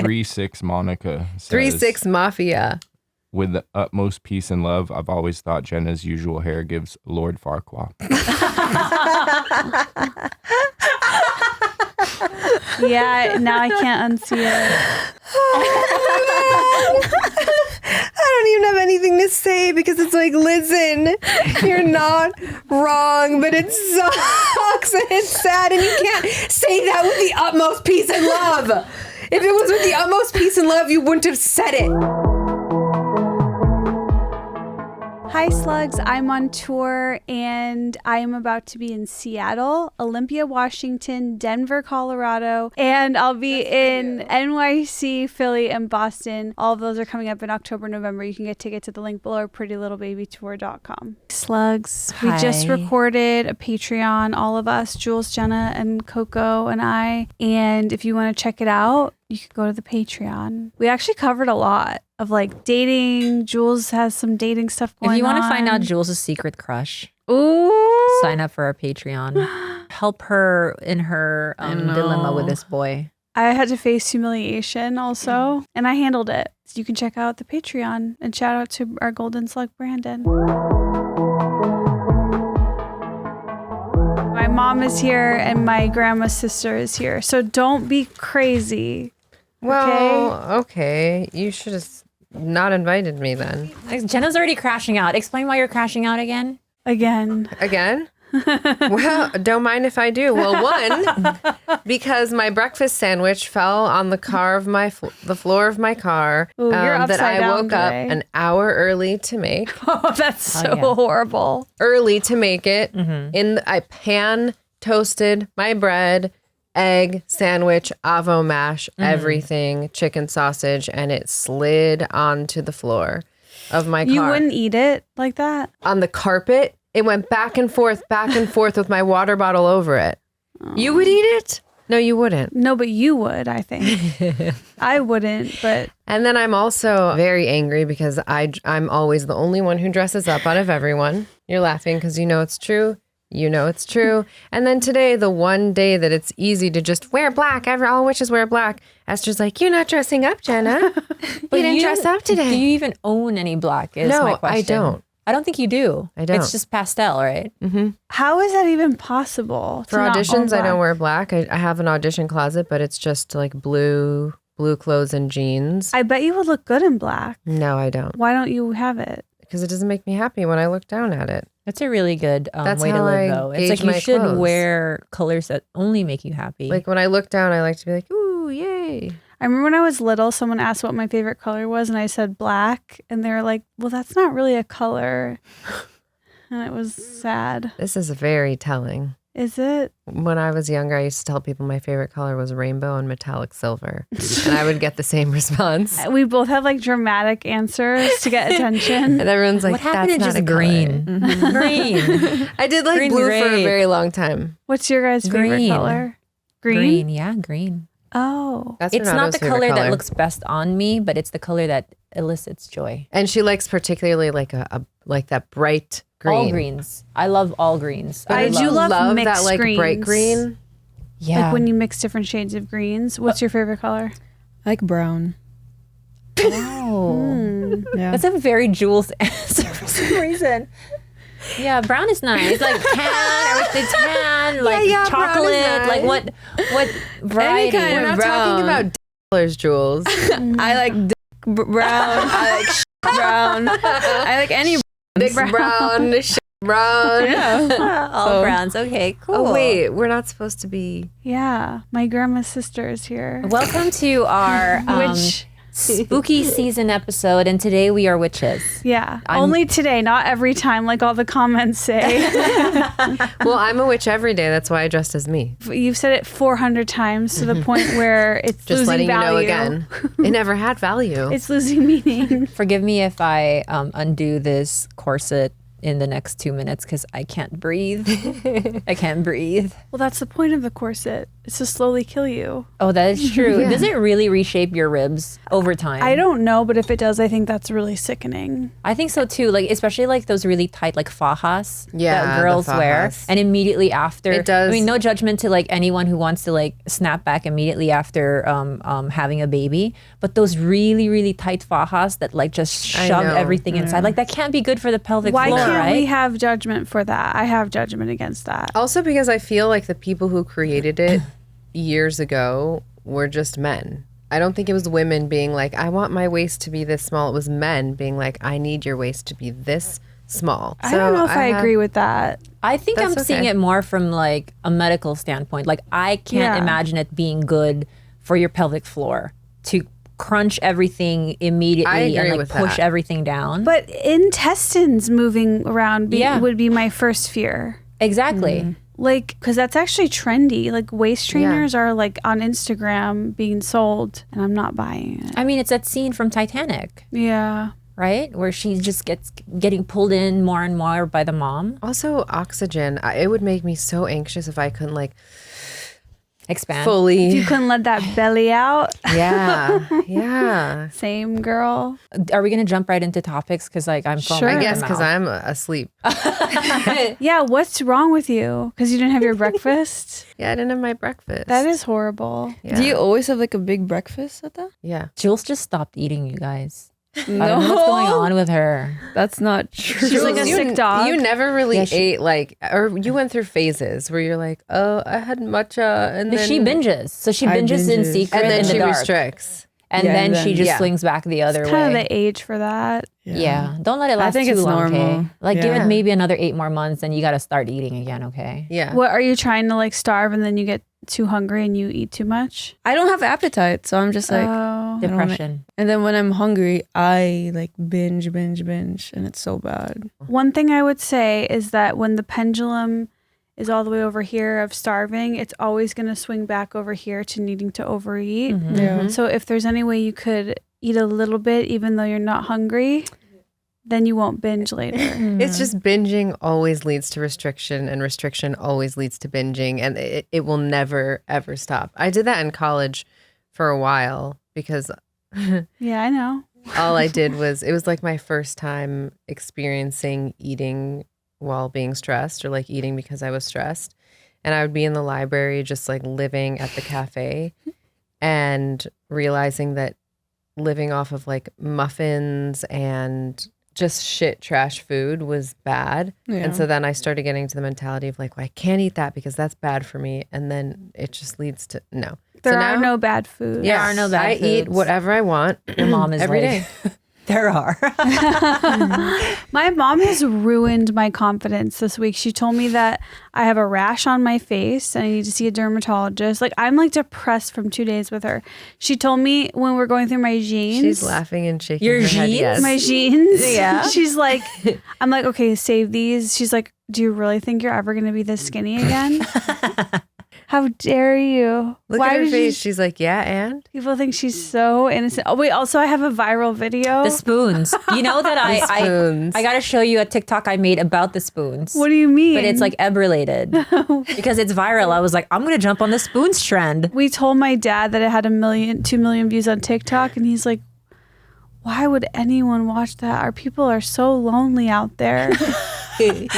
3-6 Monica says, 3-6 Mafia. with the utmost peace and love, I've always thought Jenna's usual hair gives Lord Farquaad. Yeah, now I can't unsee it. I don't even have anything to say because it's like, listen, you're not wrong, but it sucks and it's sad and you can't say that with the utmost peace and love. If it was with the utmost peace and love, you wouldn't have said it. Hi Slugs, I'm on tour and I am about to be in Seattle, Olympia, Washington, Denver, Colorado, and I'll be in NYC, Philly, and Boston. All of those are coming up in October, November. You can get tickets at the link below or prettylittle.babytour.com. Slugs, we just recorded a Patreon, all of us, Jules, Jenna, and Coco and I, and if you want to check it out, you could go to the Patreon. We actually covered a lot of like dating. Jules has some dating stuff going on. If you want to find out Jules' secret crush, sign up for our Patreon. Help her in her dilemma with this boy. I had to face humiliation also, and I handled it. So you can check out the Patreon and shout out to our Golden Slug Brandon. My mom is here and my grandma's sister is here. So don't be crazy. Well, okay. You should have not invited me then. Jenna's already crashing out. Explain why you're crashing out again. Again? Well, don't mind if I do. Well, one, because my breakfast sandwich fell on the car of the floor of my car. Ooh, you're that I down woke up today. an hour early to make. Oh, that's so horrible. Early to make it. I pan toasted my bread, egg, sandwich, avo mash, everything, chicken sausage, and it slid onto the floor of my car. You wouldn't eat it like that? On the carpet. It went back and forth with my water bottle over it. Oh. You would eat it? No, you wouldn't. No, but you would, I think. I wouldn't, but... And then I'm also very angry because I'm always the only one who dresses up out of everyone. You're laughing because you know it's true. You know it's true. And then today, the one day that it's easy to just wear black, all witches wear black, Esther's like, you're not dressing up, Jenna. But you didn't dress up today. Do you even own any black is my question. I don't. I don't think you do. I don't. It's just pastel, right? Mm-hmm. How is that even possible? For auditions, I don't wear black. I have an audition closet, but it's just like blue clothes and jeans. I bet you would look good in black. No, I don't. Why don't you have it? Because it doesn't make me happy when I look down at it. That's a really good That's way to how live, I though. It's gauge like you my should clothes. wear colors that only make you happy. Like when I look down, I like to be like, ooh, yay. I remember when I was little, someone asked what my favorite color was, and I said black, and they were like, well, that's not really a color. And it was sad. This is very telling. Is it? When I was younger, I used to tell people my favorite color was rainbow and metallic silver. And I would get the same response. We both have like dramatic answers to get attention. And everyone's like, what happened that's to not just a green? color. Green. I did like Green's blue great. for a very long time. What's your guys' favorite Green. color? Green, yeah, green. Oh. That's It's not Renato's the favorite color that looks best on me, but it's the color that elicits joy. And she likes particularly like like that bright green. All greens. I love all greens. I do love mixed that like greens. bright green. Yeah. Like when you mix different shades of greens. What's your favorite color? I like brown. Oh. Yeah. That's a very Jules answer for some reason. Yeah, brown is nice. Like tan, like brown is chocolate. nice. Like what variety? We're not talking about colors, Jules. I like brown. I like brown. I like any Big brown, brown. Yeah. All browns. Okay, cool. Oh wait, we're not supposed to be. Yeah. My grandma's sister is here. Welcome to our spooky season episode, and today we are witches. Yeah. Only today, not every time, like all the comments say. Well, I'm a witch every day. That's why I dressed as me. You've said it 400 times to the point where it's Just losing letting value. you know again. It never had value. It's losing meaning. Forgive me if I undo this corset in the next 2 minutes because I can't breathe. I can't breathe. Well, that's the point of the corset. It's to slowly kill you. Oh, that is true. Does it really reshape your ribs over time? I don't know, but if it does, I think that's really sickening. I think so too. Like especially like those really tight like fajas that the girls wear, fajas. and immediately after, It does. I mean, no judgment to like anyone who wants to like snap back immediately after having a baby, but those really really tight fajas that like just shove know. everything inside, like that can't be good for the pelvic Why floor, can't right? we have judgment for that? I have judgment against that. Also because I feel like the people who created it years ago were just men. I don't think it was women being like, I want my waist to be this small. It was men being like, I need your waist to be this small. I don't know if I agree with that. I think I'm That's seeing okay. it more from like a medical standpoint. Like I can't Yeah. imagine it being good for your pelvic floor to crunch everything immediately I agree and like with push that. everything down. But intestines moving around Yeah. would be my first fear. Exactly. Like, because that's actually trendy. Like, waist trainers are like on Instagram being sold, and I'm not buying it. I mean, it's that scene from Titanic, Yeah. right? Where she just getting pulled in more and more by the mom. Also, oxygen. It would make me so anxious if I couldn't like Expand. If fully. you couldn't let that belly out, Yeah, yeah. same girl. Are we going to jump right into topics? Because like I'm Sure. foaming I at guess the because mouth. I'm asleep. Yeah, what's wrong with you? Because you didn't have your breakfast? Yeah, I didn't have my breakfast. That is horrible. Yeah. Do you always have like a big breakfast at that? Yeah. Jules just stopped eating, you guys. No, I don't know what's going on with her. That's not true. She's like a You- sick dog. You never really Yeah, she- ate like, or you went through phases where you're like, oh, I had matcha, and then She binges. So she I binges in binges. secret and then in the she dark. restricts. And Yeah, then and she then- just yeah. swings back the other It's kind of way. the age for that. Yeah. Don't let it last think too it's long, normal. okay? Like give Yeah. it maybe another 8 more months and you got to start eating again, okay? Yeah. What are you trying to like starve and then you get too hungry and you eat too much? I don't have appetite, so I'm just like, Oh. Depression. and then when I'm hungry, I like binge, and it's so bad. One thing I would say is that when the pendulum is all the way over here of starving, it's always going to swing back over here to needing to overeat. Mhm. Yeah. So if there's any way you could eat a little bit even though you're not hungry, then you won't binge later. It's just binging always leads to restriction, and restriction always leads to binging, and it will never, ever stop. I did that in college for a while because Yeah, I know. all I did was, it was like my first time experiencing eating while being stressed, or like eating because I was stressed. And I would be in the library just like living at the cafe and realizing that living off of like muffins and just shit trash food was bad. And so then I started getting to the mentality of like, well, I can't eat that because that's bad for me. And then it just leads to no. There So are now- no bad foods. There are no bad I eat foods. whatever I want. Your mom is every like, day. there are. My mom has ruined my confidence this week. She told me that I have a rash on my face and I need to see a dermatologist. Like, I'm like depressed from 2 days with her. She told me when we're going through my jeans. She's laughing and shaking Your her head. jeans? Yes. My jeans. Yeah. She's like, I'm like, okay, save these. She's like, do you really think you're ever going to be this skinny again? How dare you? Look at her did face. She's like, yeah, and People think she's so innocent. Oh, wait, also, I have a viral video. The spoons. You know that I spoons. got to show you a TikTok I made about the spoons. What do you mean? But it's like Ebb related because it's viral. I was like, I'm going to jump on the spoons trend. We told my dad that it had 2 million views on TikTok, and he's like, why would anyone watch that? Our people are so lonely out there.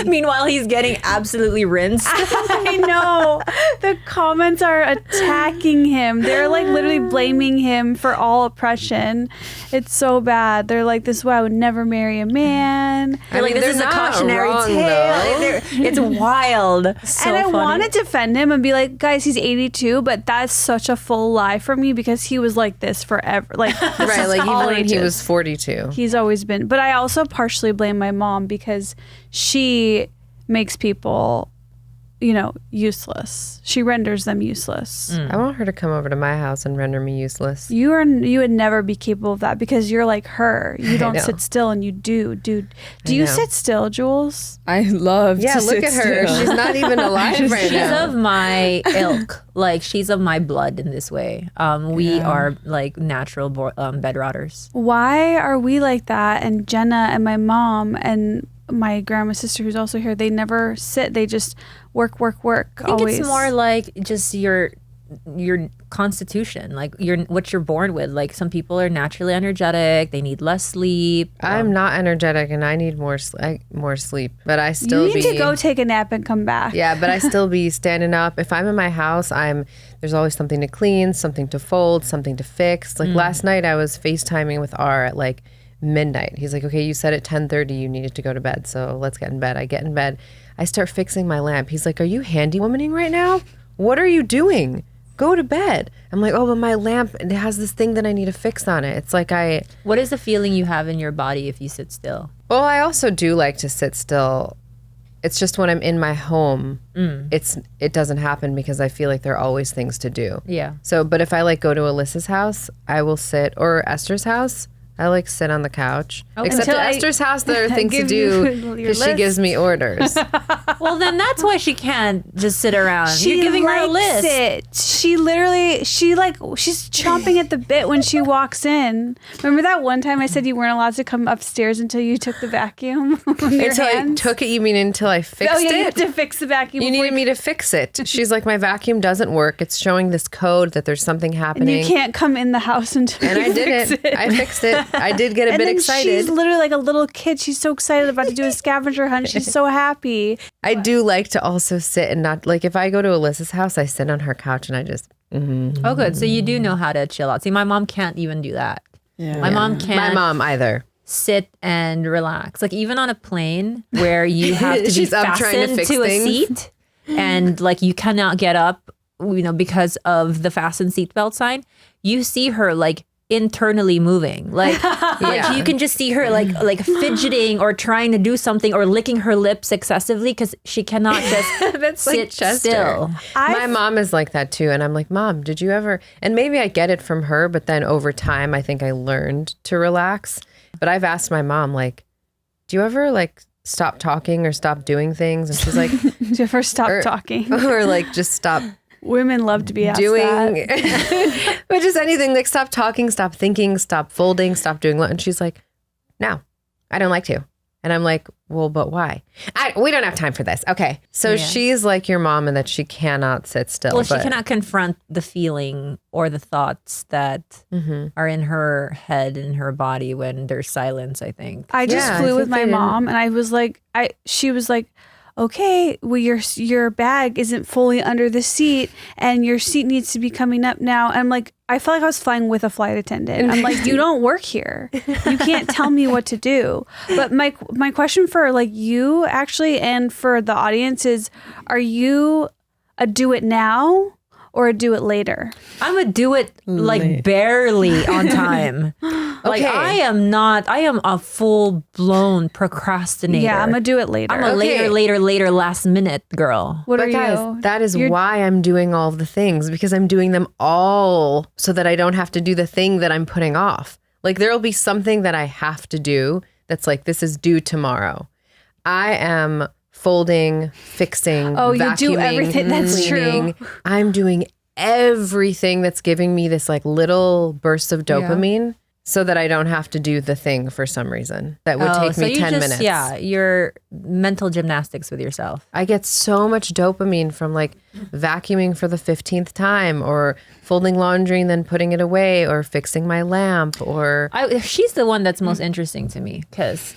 Meanwhile, he's getting absolutely rinsed. I know. The comments are attacking him. They're like literally blaming him for all oppression. It's so bad. They're like, this is why I would never marry a man. They're like, mean, this is they're a not cautionary wrong, tale. though. It's wild. So and I funny. want to defend him and be like, guys, he's 82, but that's such a full lie for me because he was like this forever. Like, this right, is like all even when he ages. was 42. He's always been. But I also partially blame my mom because she makes people, useless. She renders them useless. I want her to come over to my house and render me useless. You would never be capable of that because you're like her. You don't know. sit still and you do. Dude, do you know. sit still, Jules? I love Yeah, to look sit at her. still. She's not even alive right She's now. of my ilk. Like, she's of my blood in this way. We are like natural bedrotters. Why are we like that? And Jenna and my mom and my grandma's sister, who's also here, they never sit. They just work. I think always. it's more like just your your constitution, like what you're born with. Like some people are naturally energetic, they need less sleep. I'm not energetic and I need more sleep, but I still You need to go take a nap and come back. Yeah, but I still be standing up. If I'm in my house, there's always something to clean, something to fold, something to fix. Like last night I was FaceTiming with R at like midnight. He's like, okay, you said at 10:30 you needed to go to bed, so let's get in bed. I get in bed. I start fixing my lamp. He's like, are you handywomaning right now? What are you doing? Go to bed. I'm like, oh, but my lamp, it has this thing that I need to fix on it. It's like What is the feeling you have in your body if you sit still? Well, I also do like to sit still. It's just when I'm in my home, it doesn't happen because I feel like there are always things to do. Yeah. So, but if I like go to Alyssa's house, I will sit, or Esther's house, I like sit on the couch. Except at Esther's house, there are things to do because she gives me orders. Well, then that's why she can't just sit around. You're giving her a list. She literally, she's chomping at the bit when she walks in. Remember that one time I said you weren't allowed to come upstairs until you took the vacuum? Until I took it, you mean until I fixed it? You have to fix the vacuum. You needed me to fix it. She's like, my vacuum doesn't work. It's showing this code that there's something happening. And you can't come in the house until and you fix it. I fixed it. I did get a bit excited. She's literally like a little kid. She's so excited about to do a scavenger hunt. She's so happy. I do like to also sit and not, like if I go to Alyssa's house, I sit on her couch and I just. Oh, good. So you do know how to chill out. See, my mom can't even do that. Yeah. My mom can't. My mom either. Sit and relax. Like even on a plane where you have to be She's up trying to fastened fix to a things. seat and like you cannot get up, because of the fasten seatbelt sign. You see her like internally moving, like you can just see her like fidgeting or trying to do something or licking her lips excessively because she cannot just sit still. My mom is like that too, and I'm like, Mom, did you ever? And maybe I get it from her, but then over time, I think I learned to relax. But I've asked my mom, like, do you ever like stop talking or stop doing things? And she's like, Do you ever stop talking? or like just stop. Women love to be asked doing that. but just anything, like stop talking, stop thinking, stop folding, stop doing. And she's like, no, I don't like to. And I'm like, well, but why? We don't have time for this. Okay. So she's like your mom in that she cannot sit still. Well, she cannot confront the feeling or the thoughts that are in her head and her body when there's silence, I think. I just flew with my mom and I was like, she was like, okay, well, your bag isn't fully under the seat and your seat needs to be coming up now. I'm like, I felt like I was flying with a flight attendant. I'm like, you don't work here. You can't tell me what to do. But my question for like you actually and for the audience is, are you a do it now or a do it later? I'm a do it like barely on time. Like I am a full blown procrastinator. Yeah, I'm a do it later. I'm a later last minute girl. What are guys, you? that is why I'm doing all the things, because I'm doing them all so that I don't have to do the thing that I'm putting off. Like there'll be something that I have to do that's like, this is due tomorrow. I am folding, fixing, vacuuming, you do everything. That's cleaning. true. I'm doing everything that's giving me this like little burst of dopamine so that I don't have to do the thing for some reason that would take me 10 minutes. Yeah, your mental gymnastics with yourself. I get so much dopamine from like vacuuming for the 15th time or folding laundry and then putting it away or fixing my lamp or... She's the one that's most interesting to me because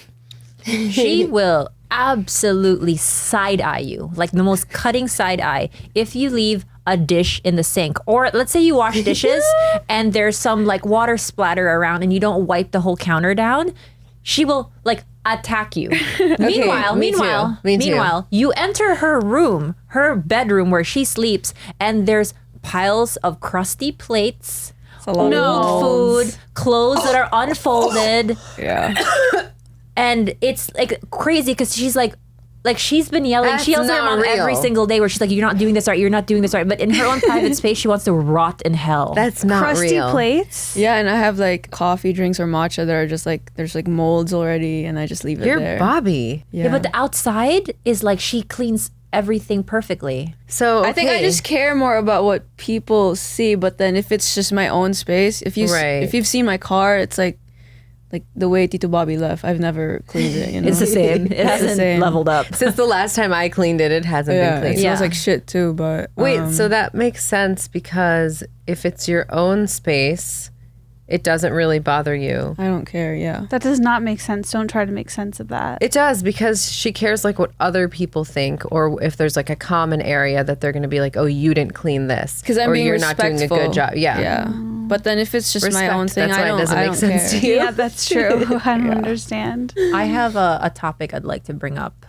she will absolutely side eye you, like the most cutting side eye if you leave a dish in the sink, or let's say you wash dishes and there's some like water splatter around and you don't wipe the whole counter down, she will like attack you. Meanwhile, you enter her bedroom where she sleeps, and there's piles of crusty plates, old food, clothes that are unfolded. Yeah. And it's like crazy because she's like she's been yelling. That's she yells at her not mom real. every single day where she's like, you're not doing this right, you're not doing this right. But in her own private space, she wants to rot in hell. That's not Crusty real. plates. Yeah, and I have like coffee drinks or matcha that are just like, there's like molds already and I just leave it You're there. Bobby. Yeah, but the outside is like she cleans everything perfectly. So I think I just care more about what people see, but then if it's just my own space, if you've seen my car, it's like Like the way Tito Bobby left, I've never cleaned it. You know? It's the same. It hasn't same. leveled up. Since the last time I cleaned it, it hasn't been Yeah, it cleaned. smells Yeah. like shit too. But Wait, so that makes sense because if it's your own space, it doesn't really bother you. I don't care. Yeah. That does not make sense. Don't try to make sense of that. It does because she cares like what other people think, or if there's like a common area that they're going to be like, oh, you didn't clean this, Because I'm or being you're not doing a respectful. good job. Yeah. Yeah. But then if it's just my Respect, own thing, that's why it doesn't I make don't sense care. to you. Yeah, that's true. I don't understand. I have a topic I'd like to bring up.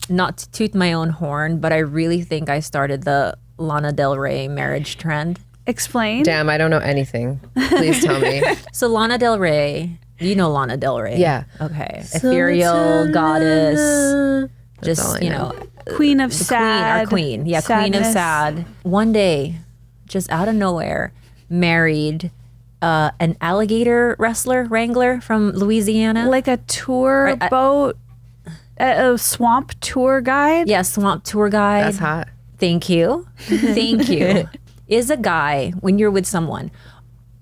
Not to toot my own horn, but I really think I started the Lana Del Rey marriage trend. Explain. Damn, I don't know anything. Please tell me. So Lana Del Rey, you know Lana Del Rey. Yeah. Okay. Ethereal goddess. all I Just, you know, Queen of the sad. queen, our queen. Yeah, queen of sadness. sad. One day, just out of nowhere, married an alligator wrangler from Louisiana. Like a tour Right, boat, a swamp tour guide. Yeah, swamp tour guide. That's hot. Thank you. Thank you. Is a guy, when you're with someone,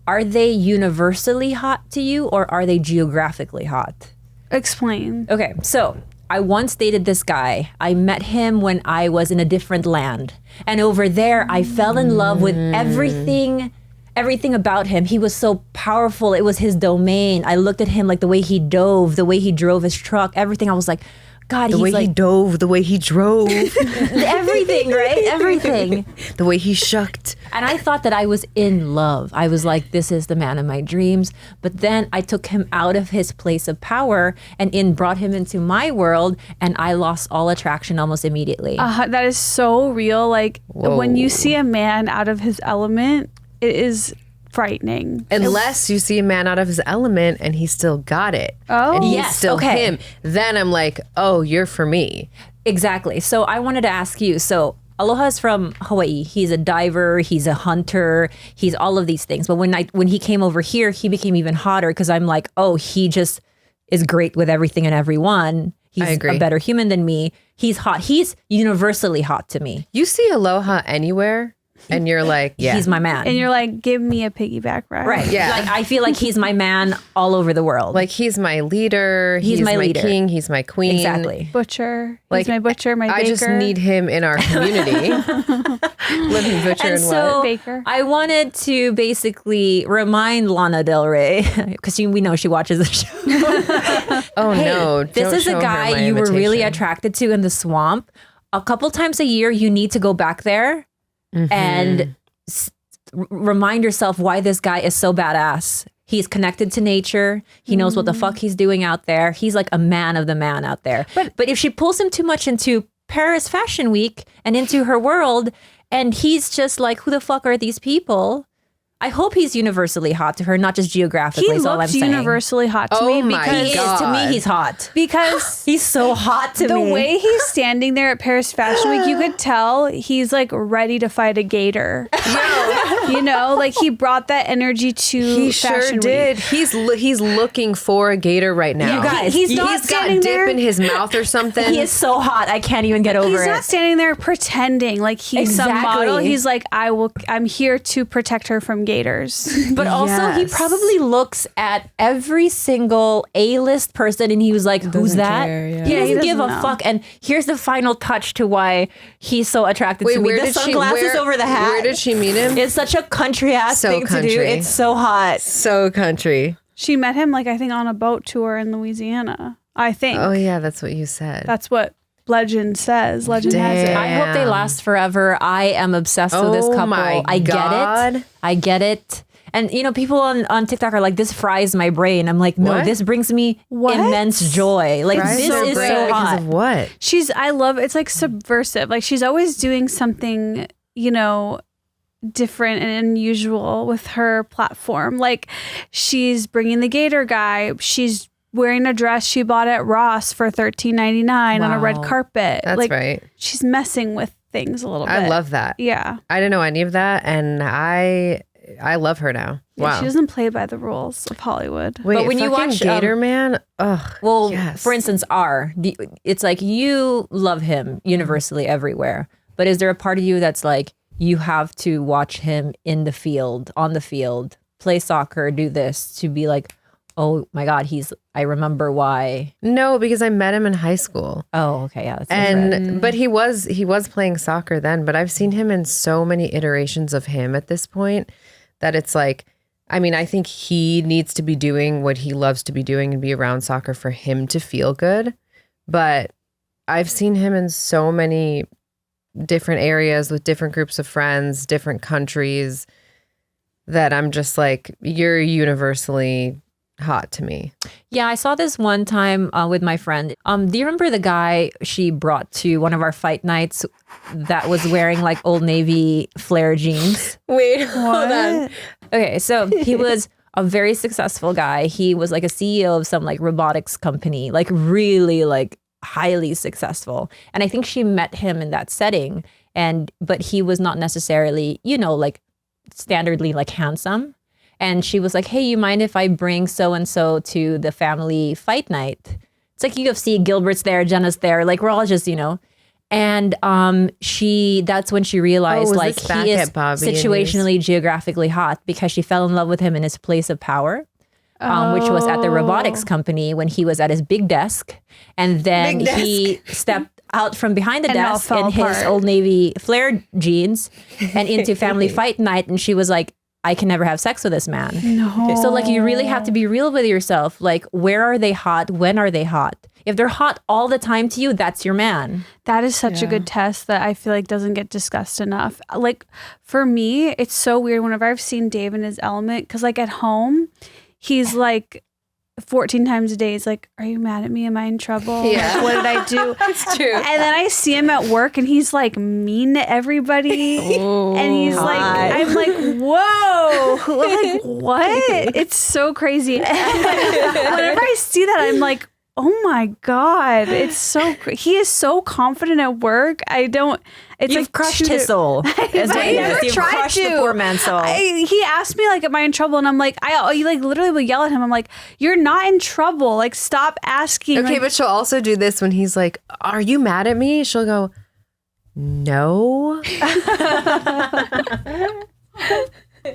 are they universally hot to you or are they geographically hot? Explain. Okay, so I once dated this guy. I met him when I was in a different land. And over there, I fell in love with everything about him. He was so powerful. It was his domain. I looked at him like the way he dove, the way he drove his truck, everything. I was like, God, The he's way like he dove, the way he drove, everything, right? Everything. the way he shucked. And I thought that I was in love. I was like, this is the man of my dreams. But then I took him out of his place of power and brought him into my world, and I lost all attraction almost immediately. That is so real. Like when you see a man out of his element, it is frightening. Unless you see a man out of his element and he still got it. Oh. And he's Yes, still okay. him. Then I'm like, oh, you're for me. Exactly. So I wanted to ask you, so Aloha is from Hawaii. He's a diver, he's a hunter, he's all of these things. But when he came over here, he became even hotter because I'm like, oh, he just is great with everything and everyone. He's I agree. a better human than me. He's hot. He's universally hot to me. You see Aloha anywhere and you're like, yeah. He's my man. And you're like, give me a piggyback ride. right. Yeah. Like I feel like he's my man all over the world. Like he's my leader. He's my leader. king. He's my queen. Exactly. Butcher. Like, He's my butcher, my baker. I just need him in our community. Living butcher And and so what? Baker. I wanted to basically remind Lana Del Rey, because we know she watches the show. Oh Hey, no. this don't is a show her guy my you were really invitation. attracted to in the swamp. A couple times a year, you need to go back there Mm-hmm. and remind yourself why this guy is so badass. He's connected to nature. He knows what the fuck he's doing out there. He's like a man of the man out there. But if she pulls him too much into Paris Fashion Week and into her world, and he's just like, who the fuck are these people? I hope he's universally hot to her, not just geographically. He is all I'm looks saying. universally hot to Oh me my because He is, to me, he's hot. because He's so hot to the me. way he's standing there at Paris Fashion Week, you could tell he's like ready to fight a gator. You know, like he brought that energy to He Fashion sure did. Week. He's looking for a gator right now. You guys, He's not He's got standing dip there. in his mouth or something. He is so hot. I can't even get over He's it. not standing there pretending like he's some Exactly. model. He's like, I'm here to protect her from gators. But also, he Yes. probably looks at every single A-list person and he was like, who's doesn't that? care, yeah. He Yeah, he doesn't give a doesn't know. fuck. And here's the final touch to why he's so attracted Wait, to me. where The did she? sunglasses over the hat. Where did she meet him? It's such a country ass So thing to do. country. It's so hot. So country. She met him like I think on a boat tour in Louisiana. I think. Oh yeah, that's what you said. That's what legend says. Legend has it. Damn. I hope they last forever. I am obsessed with this Oh couple. my I get God. it. I get it. And you know, people on TikTok are like, this fries my brain. I'm like, no, What? this brings me What? immense joy. Like Fries this so is great so because hot. of what? I love it's like subversive. Like she's always doing something, you know, different and unusual with her platform. Like she's bringing the gator guy. She's wearing a dress she bought at Ross for $13.99 on a red Wow. carpet. That's like right. she's messing with things a little bit. I love that. Yeah. I didn't know any of that, and I love her now. Yeah, Wow. she doesn't play by the rules of Hollywood. Wait, But when you fucking watch, Gator Man, ugh. Well, yes. for instance, it's like you love him universally everywhere. But is there a part of you that's like, you have to watch him in the field, on the field, play soccer, do this to be like, oh my God, I remember why. No, because I met him in high school. Oh, okay. Yeah. That's different. But he was playing soccer then, but I've seen him in so many iterations of him at this point that it's like, I mean, I think he needs to be doing what he loves to be doing and be around soccer for him to feel good. But I've seen him in so many different areas with different groups of friends, different countries, that I'm just like, you're universally hot to me. Yeah, I saw this one time with my friend. Do you remember the guy she brought to one of our fight nights that was wearing like Old Navy flare jeans? Wait, hold on. Okay, so he was a very successful guy. He was like a CEO of some like robotics company, like really like highly successful. And I think she met him in that setting. But he was not necessarily, like standardly like handsome. And she was like, hey, you mind if I bring so-and-so to the family fight night? It's like UFC, Gilbert's there, Jenna's there. Like we're all just, And that's when she realized like he is situationally, geographically hot because she fell in love with him in his place of power, which was at the robotics company when he was at his big desk. And then he stepped out from behind the desk in his Old Navy flare jeans and into family fight night. And she was like, I can never have sex with this man. No. So like you really have to be real with yourself. Like where are they hot? When are they hot? If they're hot all the time to you, that's your man. That is such a good test that I feel like doesn't get discussed enough. Like for me, it's so weird whenever I've seen Dave in his element, because like at home, he's like 14 times a day. He's like, are you mad at me? Am I in trouble? Yeah. Like, what did I do? It's true. And then I see him at work and he's like mean to everybody. And he's like, I'm like, whoa, like what? It's so crazy. Whenever I see that, I'm like, oh my God, it's so he is so confident at work. You've like crushed his soul. You've crushed the poor man's soul. He asked me like, am I in trouble? And I'm like, you like literally will yell at him. I'm like, you're not in trouble. Like, stop asking. Okay, like, but she'll also do this when he's like, are you mad at me? She'll go, no.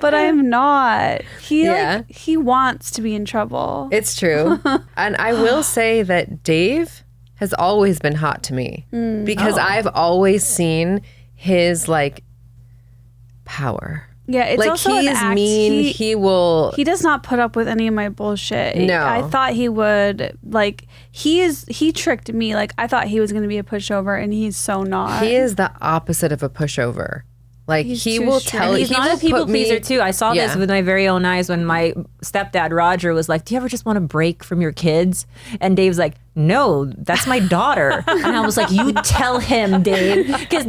But I'm not. He wants to be in trouble. It's true. And I will say that Dave has always been hot to me because I've always seen his like power. Yeah, it's like also he is mean. He does not put up with any of my bullshit. No. I thought he would. Like he tricked me. Like I thought he was going to be a pushover, and he's so not. He is the opposite of a pushover. Like he will tell. He's not a people pleaser too. I saw this with my very own eyes when my stepdad Roger was like, "Do you ever just want to break from your kids?" And Dave's like, "No, that's my daughter." And I was like, "You tell him, Dave," because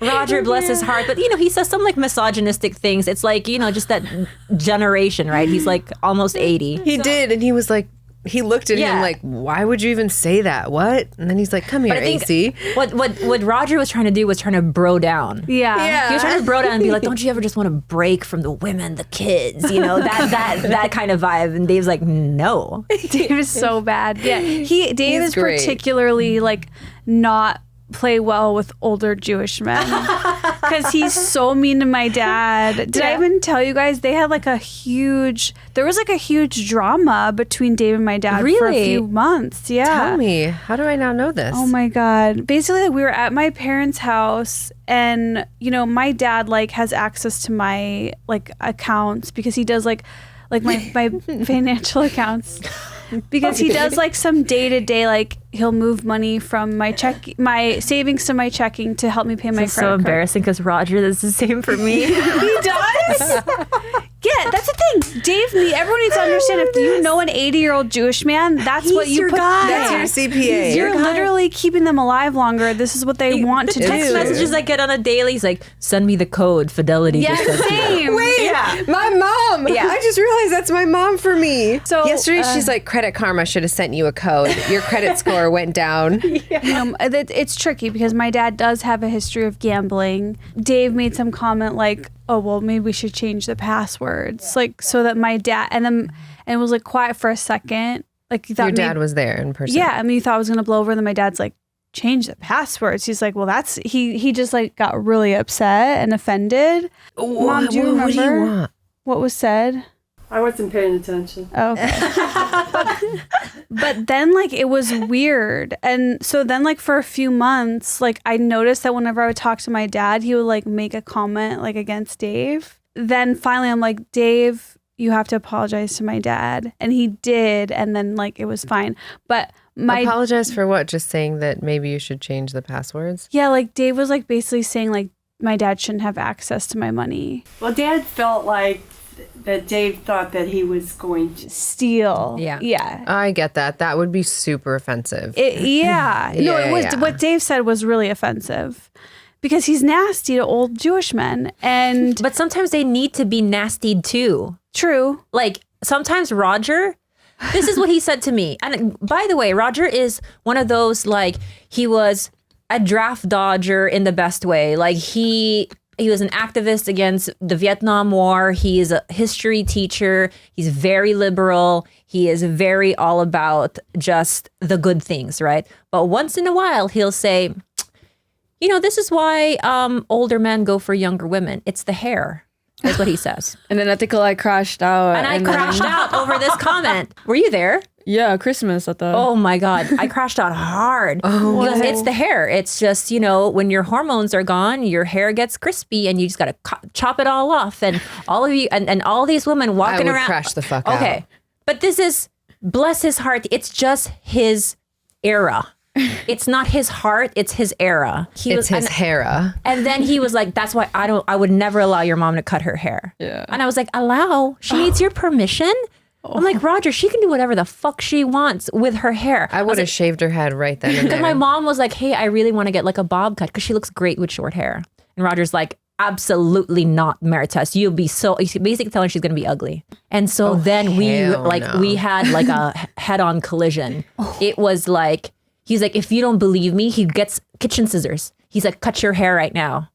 Roger, bless his heart, but he says some like misogynistic things. It's like just that generation, right? He's like almost 80. He did, and he was like. He looked at him like, why would you even say that? What? And then he's like, come here, AC. What Roger was trying to do was trying to bro down. Yeah. He was trying to bro down and be like, don't you ever just want to break from the women, the kids, that kind of vibe. And Dave's like, no. Dave is so bad. Yeah. Dave is great. Particularly like not play well with older Jewish men because he's so mean to my dad. Did I even tell you guys there was like a huge drama between Dave and my dad for a few months. Yeah. Tell me, how do I not know this? Oh my God. Basically, we were at my parents' house and my dad like has access to my like accounts because he does like my financial accounts. Because he does like some day-to-day, like he'll move money from my savings to my checking to help me pay my credit card. So embarrassing because Roger does the same for me. He does? Yeah, that's the thing. Dave, everyone needs to understand if you know an 80-year-old Jewish man, that's what you put. That's your CPA. You're literally keeping them alive longer. This is what they want to do. Text messages I get on a daily. He's like, send me the code, fidelity. Yeah, same. Wait, my mom. Yeah. I just realized that's my mom for me. So yesterday she's like, Credit Karma should have sent you a code. Your credit score went down. It's tricky because my dad does have a history of gambling. Dave made some comment like, oh, well, maybe we should change the passwords. Like, so that my dad, and it was like quiet for a second. Like, you thought your dad was there in person. Yeah. I mean, you thought I was going to blow over. And then my dad's like, change the passwords. He's like, well, he just like got really upset and offended. Mom, do you remember what do you want? what was said? I wasn't paying attention. Okay. but then like it was weird. And so then like for a few months, like I noticed that whenever I would talk to my dad, he would like make a comment like against Dave. Then finally I'm like, Dave, you have to apologize to my dad. And he did. And then like it was fine. But apologize for what? Just saying that maybe you should change the passwords? Yeah, like Dave was like basically saying like my dad shouldn't have access to my money. Well, Dad felt like that Dave thought that he was going to steal. Yeah. I get that. That would be super offensive. No, it was what Dave said was really offensive. Because he's nasty to old Jewish men. But sometimes they need to be nastied too. True. Like sometimes Roger, this is what he said to me. And by the way, Roger is one of those, like, he was a draft dodger in the best way. Like he was an activist against the Vietnam War. He is a history teacher. He's very liberal. He is very all about just the good things, right? But once in a while, he'll say, you know, this is why older men go for younger women. It's the hair. That's what he says. And then I think I crashed out. And I crashed out over this comment. Were you there? Yeah, Christmas at the... Oh my God. I crashed out hard. Because it's the hair. It's just, you know, when your hormones are gone, your hair gets crispy and you just got to chop it all off. And all of you, and all these women walking I would around. crash the fuck out. Okay. But this is, bless his heart, it's just his era. It's not his heart, it's his era. It's his hair. And then he was like, that's why I would never allow your mom to cut her hair. Yeah. And I was like, allow? She needs your permission? I'm like, Roger, she can do whatever the fuck she wants with her hair. I would have shaved her head right then and Because there. my mom was like, hey, I really want to get like a bob cut because she looks great with short hair. And Roger's like, absolutely not, Meritus. You'll be so, he's basically telling her she's going to be ugly. And so then we had like a head-on collision. It was like, he's like, if you don't believe me, he gets kitchen scissors. He's like, cut your hair right now.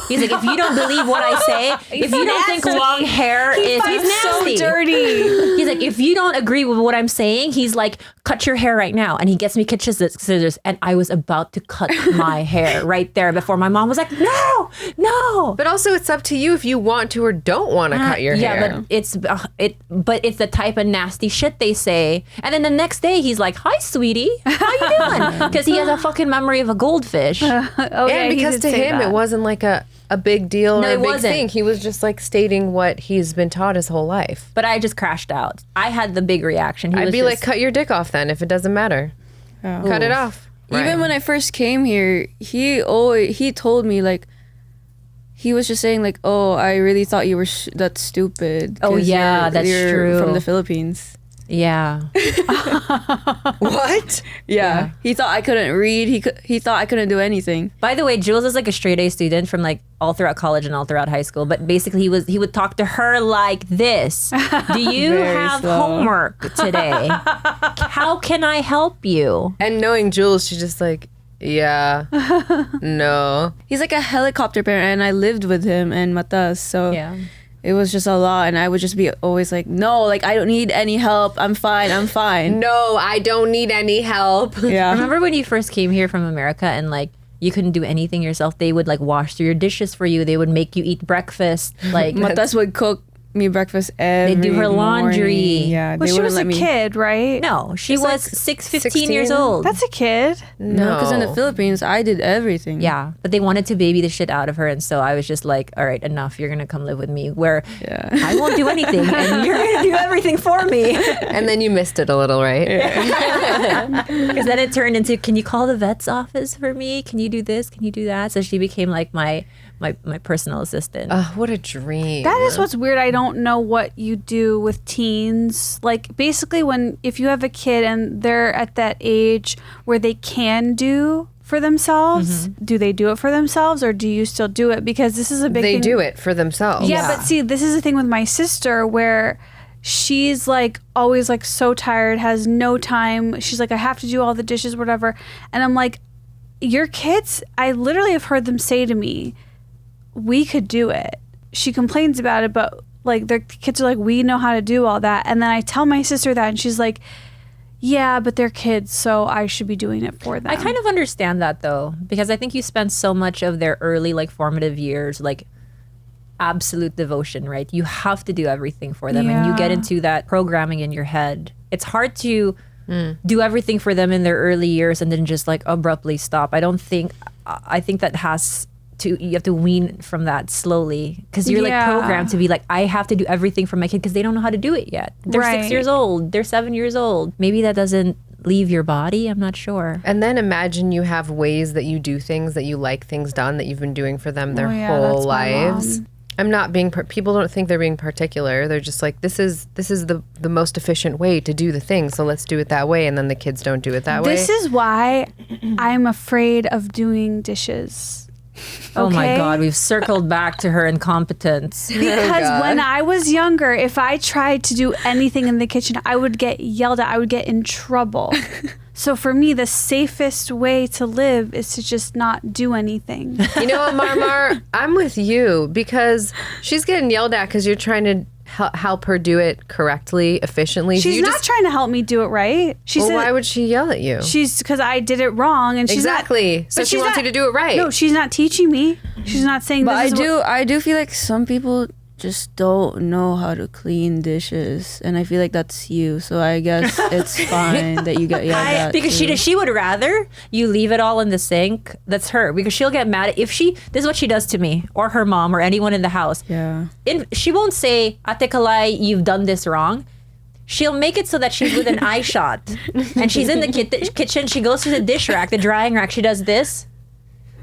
He's like, if you don't believe what I say, if you don't think long hair is nasty. So dirty. He's like, if you don't agree with what I'm saying, he's like, cut your hair right now. And he gets me kitchen scissors. And I was about to cut my hair right there before my mom was like, no. But also it's up to you if you want to or don't want to cut your hair. Yeah, but it's the type of nasty shit they say. And then the next day he's like, hi, sweetie. How you doing? Because he has a fucking memory of a goldfish. And because to him it wasn't like a big deal or a big thing. He was just like stating what he's been taught his whole life. But I just crashed out. I had the big reaction. I'd be like, cut your dick off then if it doesn't matter. Cut it off. Even when I first came here, he told me like, he was just saying like, oh, I really thought you were that's stupid. Oh yeah, that's you're true. From the Philippines. Yeah. What? Yeah. He thought I couldn't read. He thought I couldn't do anything. By the way, Jules is like a straight A student from like all throughout college and all throughout high school. But basically he would talk to her like this. Do you have homework today? How can I help you? And knowing Jules, she's just like, yeah, no. He's like a helicopter parent, and I lived with him and Matas. So Yeah. it was just a lot, and I would just be always like, no, like I don't need any help. I'm fine. No, I don't need any help. Yeah. Remember when you first came here from America and like you couldn't do anything yourself? They would like wash through your dishes for you. They would make you eat breakfast. Like Matas would cook me breakfast every They do her laundry. morning. Yeah, Well, they she wouldn't was a let me. kid, right? no, she was like 15 years 16? old. That's a kid. No, because in the Philippines, I did everything. Yeah, but they wanted to baby the shit out of her, and so I was just like, all right, enough. You're gonna come live with me, where I won't do anything, and you're gonna do everything for me. And then you missed it a little, right? Because then it turned into, can you call the vet's office for me? Can you do this? Can you do that? So she became like my personal assistant. What a dream. That is what's weird. I don't know what you do with teens. Like basically if you have a kid and they're at that age where they can do for themselves, do they do it for themselves or do you still do it? Because this is a big They thing. do it for themselves. Yeah, but see, this is the thing with my sister where she's like always like so tired, has no time. She's like, I have to do all the dishes, whatever. And I'm like, your kids, I literally have heard them say to me, we could do it. She complains about it, but like their kids are like, we know how to do all that. And then I tell my sister that and she's like, yeah, but they're kids, so I should be doing it for them. I kind of understand that though, because I think you spend so much of their early like formative years like absolute devotion, right? You have to do everything for them. And you get into that programming in your head. It's hard to do everything for them in their early years and then just like abruptly stop. I think that you have to wean from that slowly because you're like programmed to be like, I have to do everything for my kid because they don't know how to do it yet. They're 6 years old. They're 7 years old. Maybe that doesn't leave your body. I'm not sure. And then imagine you have ways that you do things, that you like things done, that you've been doing for them their whole lives. I'm not being, people don't think they're being particular. They're just like, this is the most efficient way to do the thing. So let's do it that way. And then the kids don't do it that way. This is why I'm afraid of doing dishes. Oh my God, we've circled back to her incompetence. Because when I was younger, if I tried to do anything in the kitchen, I would get yelled at. I would get in trouble. So for me, the safest way to live is to just not do anything. You know what, Marmar? I'm with you because she's getting yelled at because you're trying to help her do it correctly, efficiently. She's not trying to help me do it right. She said, why would she yell at you? Because I did it wrong, and she's exactly. Not, so she wants you to do it right. No, she's not teaching me. She's not saying. But I do feel like some people just don't know how to clean dishes, and I feel like that's you. So I guess it's fine that you get yelled at. Because she would rather you leave it all in the sink. That's her, because she'll get mad if this is what she does to me or her mom or anyone in the house. Yeah. She won't say, Ate Khalai, you've done this wrong. She'll make it so that she's within eye shot, and she's in the kitchen. She goes to the dish rack, the drying rack. She does this.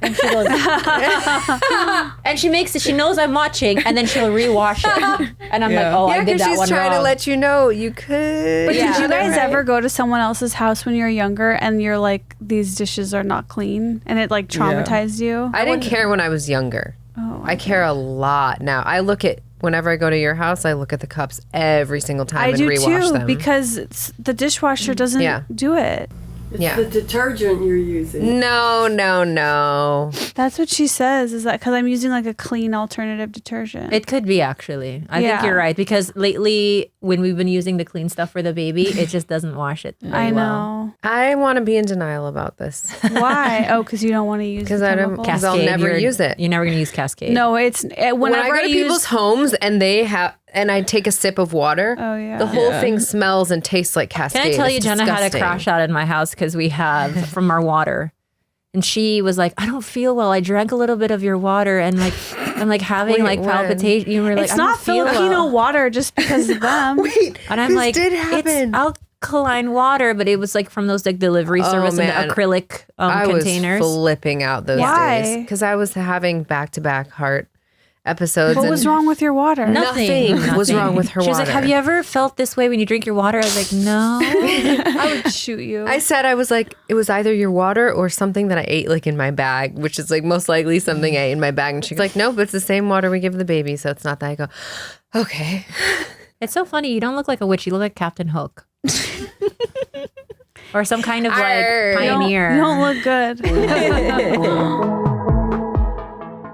And she goes, and she makes it. She knows I'm watching, and then she'll rewash it. And I'm like, oh, I did that one wrong. She's trying to let you know you could. But did you guys ever go to someone else's house when you were younger, and you're like, these dishes are not clean, and it like traumatized you? I didn't care when I was younger. Oh, I care a lot now. I look at. Whenever I go to your house, I look at the cups every single time and rewash them. Because the dishwasher doesn't do it. It's the detergent you're using. No. That's what she says, is that because I'm using like a clean alternative detergent. It could be, actually. I think you're right, because lately when we've been using the clean stuff for the baby, it just doesn't wash it very well. I want to be in denial about this. Why? Oh, because you don't want to use it. Because I'll never use it. You're never going to use Cascade. No, it's when I go to people's homes and they have, and I take a sip of water, the whole thing smells and tastes like Cascade. Can I tell you, it's Jenna disgusting. had a crash out in my house because we have from our water. And she was like, I don't feel well. I drank a little bit of your water and like I'm like having palpitation. You were like, it's not Filipino water just because of them. And I'm like, it's alkaline water, but it was like from those like delivery service and the acrylic containers. I was flipping out those days because I was having back-to-back heart episodes. What was wrong with your water? Nothing was wrong with her water. She was like, have you ever felt this way when you drink your water? I was like, no. I would shoot you. I was like, it was either your water or something that I ate like in my bag, which is like most likely something I ate in my bag. And she's like, no, but it's the same water we give the baby. So it's not that. I go, okay. It's so funny. You don't look like a witch. You look like Captain Hook. Or some kind of like pioneer. You don't look good.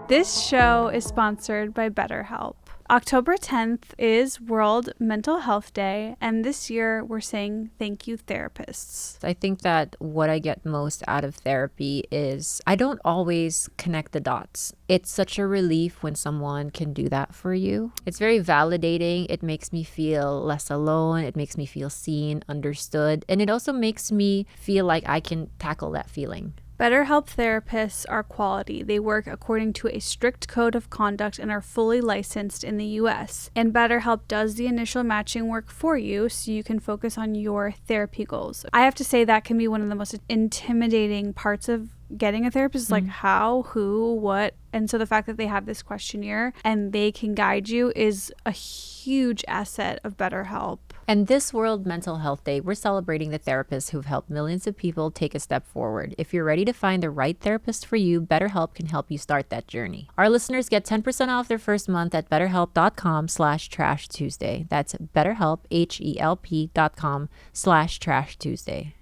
This show is sponsored by BetterHelp. October 10th is World Mental Health Day, and this year we're saying thank you, therapists. I think that what I get most out of therapy is I don't always connect the dots. It's such a relief when someone can do that for you. It's very validating. It makes me feel less alone. It makes me feel seen, understood, and it also makes me feel like I can tackle that feeling. BetterHelp therapists are quality. They work according to a strict code of conduct and are fully licensed in the U.S. And BetterHelp does the initial matching work for you so you can focus on your therapy goals. I have to say that can be one of the most intimidating parts of getting a therapist, like how, who, what. And so the fact that they have this questionnaire and they can guide you is a huge asset of BetterHelp. And this World Mental Health Day, we're celebrating the therapists who've helped millions of people take a step forward. If you're ready to find the right therapist for you, BetterHelp can help you start that journey. Our listeners get 10% off their first month at betterhelp.com/Trash Tuesday. That's BetterHelp, HELP.com/Trash Tuesday.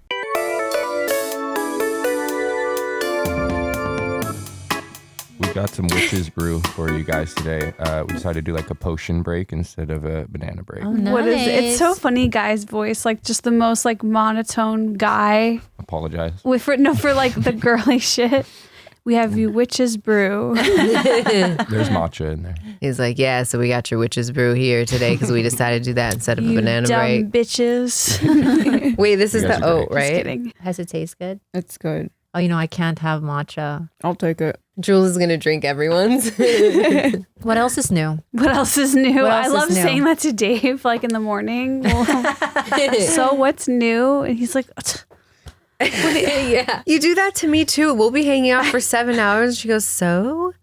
We got some witch's brew for you guys today. We decided to do like a potion break instead of a banana break. Oh, nice. What is it? It's so funny, guy's voice, like just the most like monotone guy. Apologize. For like the girly shit. We have you witch's brew. There's matcha in there. He's like, yeah, so we got your witch's brew here today because we decided to do that instead of a You banana dumb break. bitches. Wait, this is You guys the are oat, great. Just right? kidding. Does it taste good? It's good. Oh, I can't have matcha. I'll take it. Jules is going to drink everyone's. What else is new? What else is new? What else I is love new? saying that to Dave, like in the morning. So what's new? And he's like, Yeah. You do that to me too. We'll be hanging out for 7 hours. She goes, so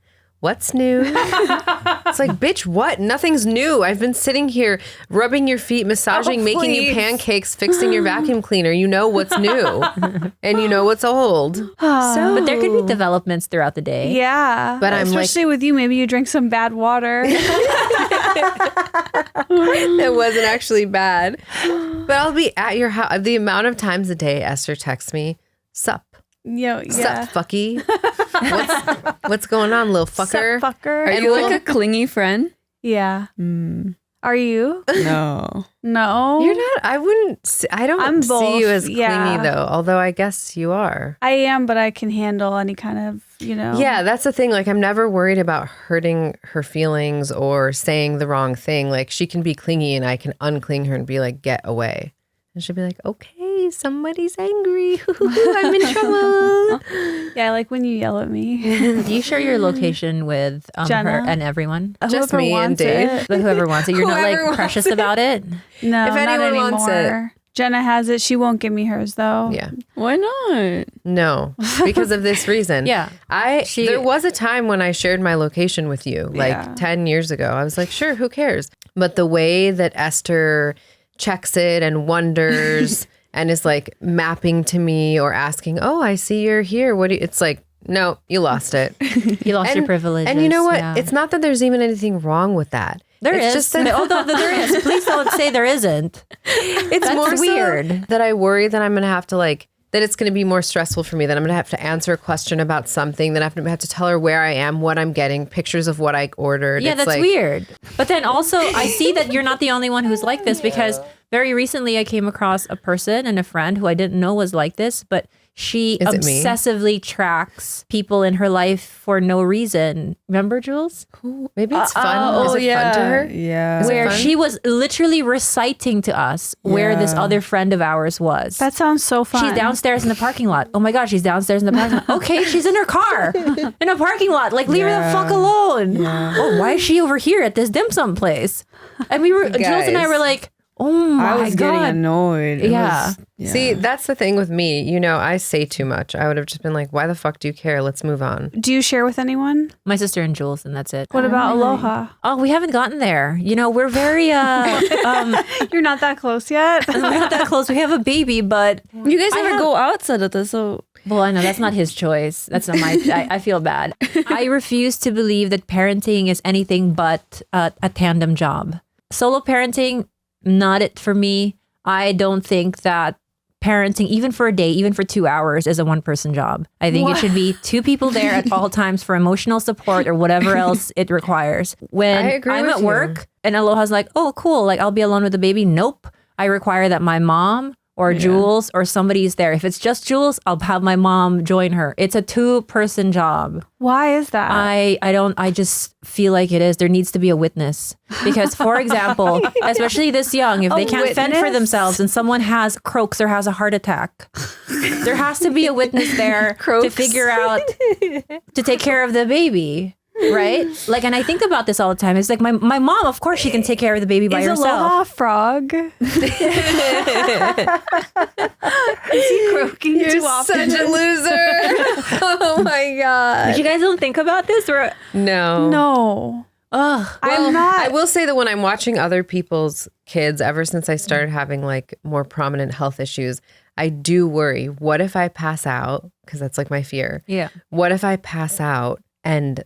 what's new? It's like, bitch, what? Nothing's new. I've been sitting here rubbing your feet, massaging, making you pancakes, fixing your vacuum cleaner. You know what's new and you know what's old. But there could be developments throughout the day. yeah. But I'm like- especially with you, maybe you drink some bad water. It wasn't actually bad. But I'll be at your house. The amount of times a day Esther texts me, sup. Yeah. Sup, fucky. What's going on, little fucker? Sup, fucker. Are And you we'll- like a clingy friend? Yeah. Are you? No. No. You're not. I wouldn't. I don't I'm see both, you as clingy yeah. though. Although I guess you are. I am, but I can handle any kind of, Yeah, that's the thing. Like I'm never worried about hurting her feelings or saying the wrong thing. Like she can be clingy and I can uncling her and be like, get away. And she'll be like, okay, somebody's angry. I'm in trouble. Yeah, I like when you yell at me. Do you share your location with Jenna. her and everyone? Just Whoever me and wants Dave. it. Like whoever wants it. You're not Whoever like wants precious it. about it. No, If not anyone anymore. wants it. Jenna has it. She won't give me hers though. Yeah. Why not? No, because of this reason. Yeah. There was a time when I shared my location with you, like Yeah. 10 years ago. I was like, sure, who cares? But the way that Esther checks it and wonders and is like mapping to me or asking, oh, I see you're here. It's like, no, you lost it. You lost your privileges. And you know what? Yeah. It's not that there's even anything wrong with that. There it's is. just that Although there is. Please don't say there isn't. it's That's more weird. so that I worry that I'm going to have to that it's going to be more stressful for me, that I'm going to have to answer a question about something, that I have to tell her where I am, what I'm getting, pictures of what I ordered. Yeah, It's that's weird. But then also, I see that you're not the only one who's like this because very recently I came across a person and a friend who I didn't know was like this, but she Is it me? obsessively tracks people in her life for no reason. Remember, Jules? Maybe it's fun. Is it fun to her? Yeah. Is it Where fun? she was literally reciting to us where this Yeah. other friend of ours was. That sounds so fun. She's downstairs in the parking lot. Oh my God, she's downstairs in the parking lot. Okay, she's in her car in a parking lot. Like, leave her the fuck alone. Oh, why is she over here at this dim sum place? And Jules and I Guys. were like, oh my I was getting God. annoyed. It Yeah. was- See, that's the thing with me. I say too much. I would have just been like, why the fuck do you care? Let's move on. Do you share with anyone? My sister and Jules, and that's it. What about Aloha? Oh, we haven't gotten there. We're very You're not that close yet. we're not that close. We have a baby, but You guys never go outside of this, so well, I know that's not his choice. That's not my. I feel bad. I refuse to believe that parenting is anything but a tandem job. Solo parenting, not it for me. I don't think that parenting, even for a day, even for 2 hours, is a one-person job. I think it should be two people there at all times for emotional support or whatever else it requires. When I agree I'm with at you. work and Aloha's like, oh, cool, like I'll be alone with the baby. Nope. I require that my mom or Jules or somebody's there. If it's just Jules, I'll have my mom join her. It's a 2-person job. Why is that? I just feel like it is. There needs to be a witness. Because, for example, especially this young, if they can't fend for witness? themselves and someone croaks or has a heart attack, there has to be a witness there to Croaks. figure out, to take care of the baby. Right? Like, and I think about this all the time. It's like my mom, of course, she can take care of the baby by is herself. Aloha a frog? Is he croaking You're too often? such a loser. Oh my God. You guys don't think about this? Or, No. No. ugh. I'm not. I will say that when I'm watching other people's kids, ever since I started having like more prominent health issues, I do worry. What if I pass out? Because that's like my fear. Yeah. What if I pass out and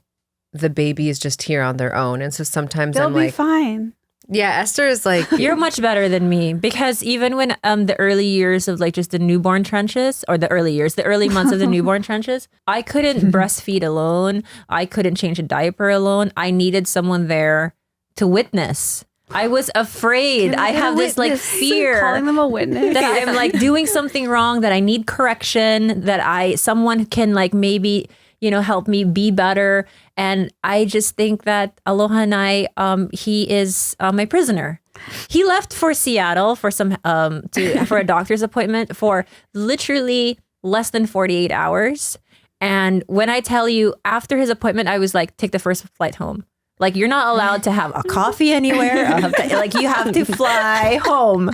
the baby is just here on their own? And so sometimes They'll I'm be like, fine. yeah, Esther is like, You're much better than me because even when the early years of like just the newborn trenches or the early months of the newborn trenches, I couldn't breastfeed alone. I couldn't change a diaper alone. I needed someone there to witness. I was afraid. I have this like fear Calling them a witness. that I'm like doing something wrong, that I need correction, that someone can like maybe help me be better. And I just think that Aloha and I, he is my prisoner. He left for Seattle for for a doctor's appointment for literally less than 48 hours. And when I tell you, after his appointment, I was like, take the first flight home. Like, you're not allowed to have a coffee anywhere. You have to fly home.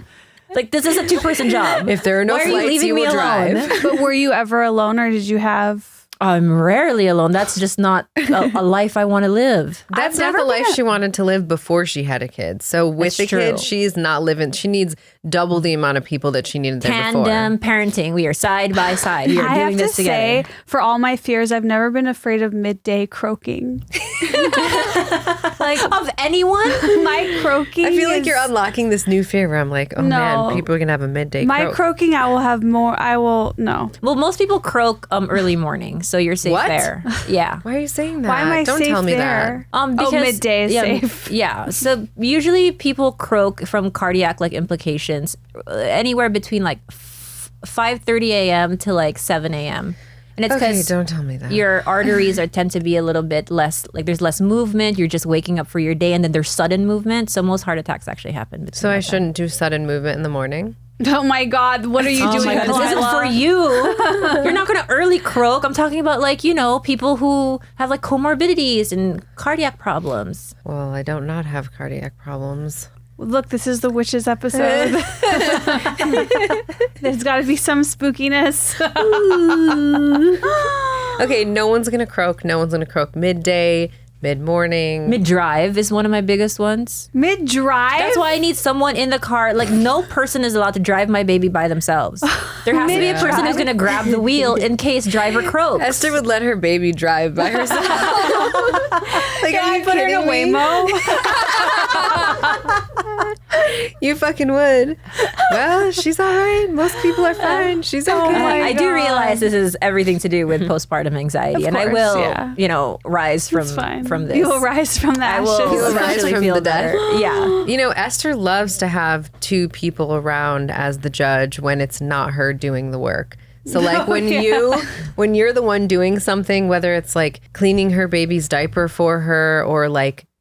Like, this is a 2-person job. If there are no flights, you will drive. But were you ever alone, or did you have? I'm rarely alone. That's just not a life I want to live. That's not the life she wanted to live before she had a kid. So with the kid, she's not living. She needs double the amount of people that she needed there before. Tandem parenting. We are side by side. We are doing this together. I have to say, for all my fears, I've never been afraid of midday croaking. Like, of anyone? My croaking. I feel like you're unlocking this new fear where I'm like, oh man, people are gonna have a midday. My croaking, I will have more. I will no. Well, most people croak early morning, so you're safe there. Yeah. Why are you saying that? Why am I Don't safe tell me there? that. Because midday is safe. Yeah. So usually people croak from cardiac implications anywhere between 5:30 a.m. to 7 a.m. And it's because don't tell me that. Your arteries tend to be a little bit less, there's less movement. You're just waking up for your day, and then there's sudden movement. So most heart attacks actually happen. So I shouldn't do sudden movement in the morning? Oh my God, what are you doing? This isn't for you. You're not going to early croak. I'm talking about people who have comorbidities and cardiac problems. Well, I don't not have cardiac problems. Look, this is the witches episode. There's got to be some spookiness. Okay, no one's going to croak. No one's going to croak midday, mid-morning. Mid-drive is one of my biggest ones. Mid-drive? That's why I need someone in the car. No person is allowed to drive my baby by themselves. There has to be a person who's going to grab the wheel in case driver croaks. Esther would let her baby drive by herself. Can I put her in a Waymo? You fucking would. Well, she's all right. Most people are fine. She's okay. I do realize this is everything to do with postpartum anxiety, Of and I course, will, rise from this. You will rise from the I ashes. will rise eventually from feel the dead. better. Yeah. Esther loves to have 2 people around as the judge when it's not her doing the work. So when you're the one doing something, whether it's cleaning her baby's diaper for her, or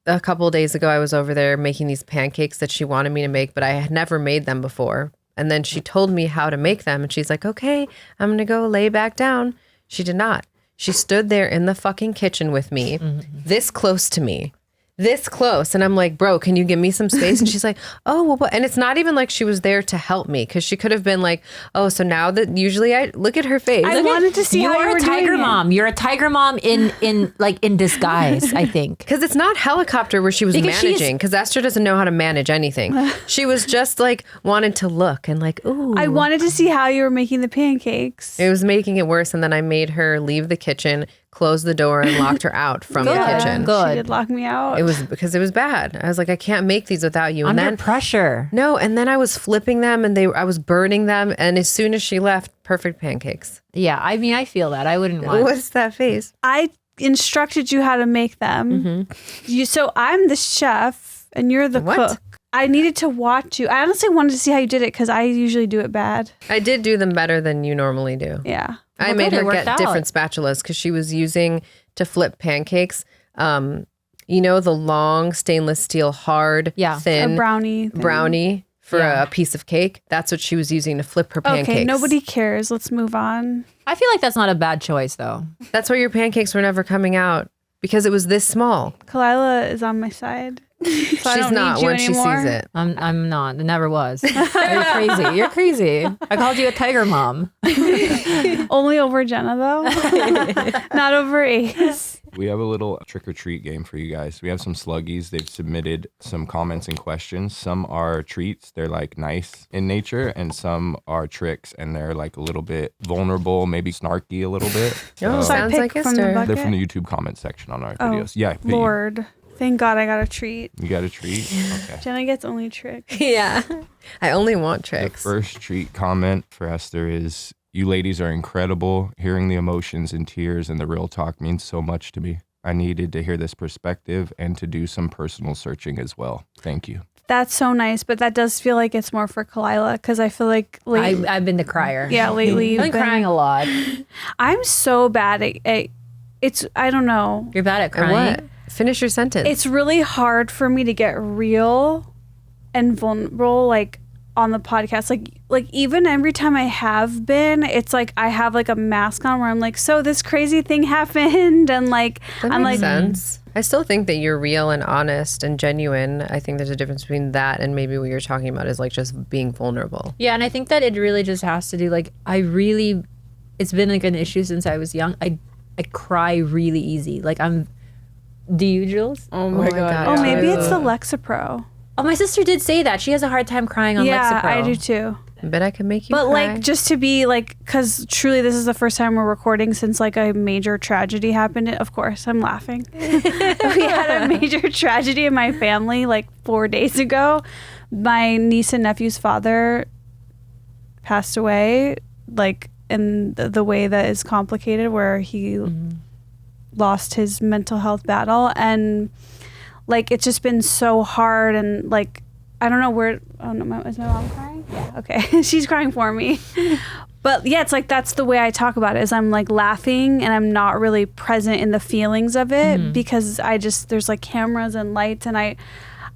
a couple of days ago, I was over there making these pancakes that she wanted me to make, but I had never made them before. And then she told me how to make them. And she's like, okay, I'm going to go lay back down. She did not. She stood there in the fucking kitchen with me, this close to me. This close. And I'm like, bro, can you give me some space? And she's like, oh, well, what? And it's not even like she was there to help me, because she could have been like, oh, so now that usually I look at her face. I wanted to see how you were a tiger doing mom. You're a tiger mom in disguise, I think. Because it's not helicopter where she was managing, because Esther doesn't know how to manage anything. She was just wanted to look and ooh. I wanted to see how you were making the pancakes. It was making it worse. And then I made her leave the kitchen, closed the door, and locked her out from the kitchen. Good. She did lock me out. It was because it was bad. I was like, I can't make these without you. And Under then pressure. No, and then I was flipping them, and I was burning them. And as soon as she left, perfect pancakes. Yeah, I mean, I feel that. I wouldn't want. What's that face? I instructed you how to make them. So I'm the chef, and you're the cook. I needed to watch you. I honestly wanted to see how you did it, because I usually do it bad. I did do them better than you normally do. Yeah. I made her get different spatulas because she was using to flip pancakes. The long stainless steel hard, thin a brownie for a piece of cake. That's what she was using to flip her pancakes. Okay, nobody cares. Let's move on. I feel like that's not a bad choice, though. That's why your pancakes were never coming out, because it was this small. Khalyla is on my side. So She's not when she sees it. I'm not. It never was. You're crazy. You're crazy. I called you a tiger mom. Only over Jenna, though. Not over Ace. We have a little trick or treat game for you guys. We have some sluggies. They've submitted some comments and questions. Some are treats. They're nice in nature, and some are tricks, and they're a little bit vulnerable, maybe snarky a little bit. Oh, sounds like Esther. They're from the YouTube comment section on our videos. Yeah. Lord. Thank God I got a treat. You got a treat? Okay. Jenna gets only tricks. Yeah. I only want tricks. The first treat comment for Esther is, you ladies are incredible. Hearing the emotions and tears and the real talk means so much to me. I needed to hear this perspective and to do some personal searching as well. Thank you. That's so nice, but that does feel like it's more for Khalyla, because I feel like I've been the crier. Yeah, lately I've been crying a lot. I'm so bad at I don't know. You're bad at And crying. what? Finish your sentence. It's really hard for me to get real and vulnerable, like on the podcast. Like even every time I have been, it's like I have like a mask on where I'm like, so this crazy thing happened, and like That I'm makes like, sense. I still think that you're real and honest and genuine. I think there's a difference between that and maybe what you're talking about is like just being vulnerable. Yeah, and I think that it really just has to do like it's been like an issue since I was young. I cry really easy. Like do you, Jules? Oh my God. oh, maybe it's the Lexapro. Oh, my sister did say that. She has a hard time crying on Yeah, Lexapro. I do too. I bet I can make you But cry. like just to be like, because truly this is the first time we're recording since like a major tragedy happened. Of course, I'm laughing. We had a major tragedy in my family like 4 days ago. My niece and nephew's father passed away, like in the way that is complicated, where he lost his mental health battle, and like it's just been so hard, and like I don't know where. Oh no, is my mom crying? Yeah, okay, she's crying for me. But yeah, it's like that's the way I talk about it. Is I'm like laughing and I'm not really present in the feelings of it because there's like cameras and lights, and I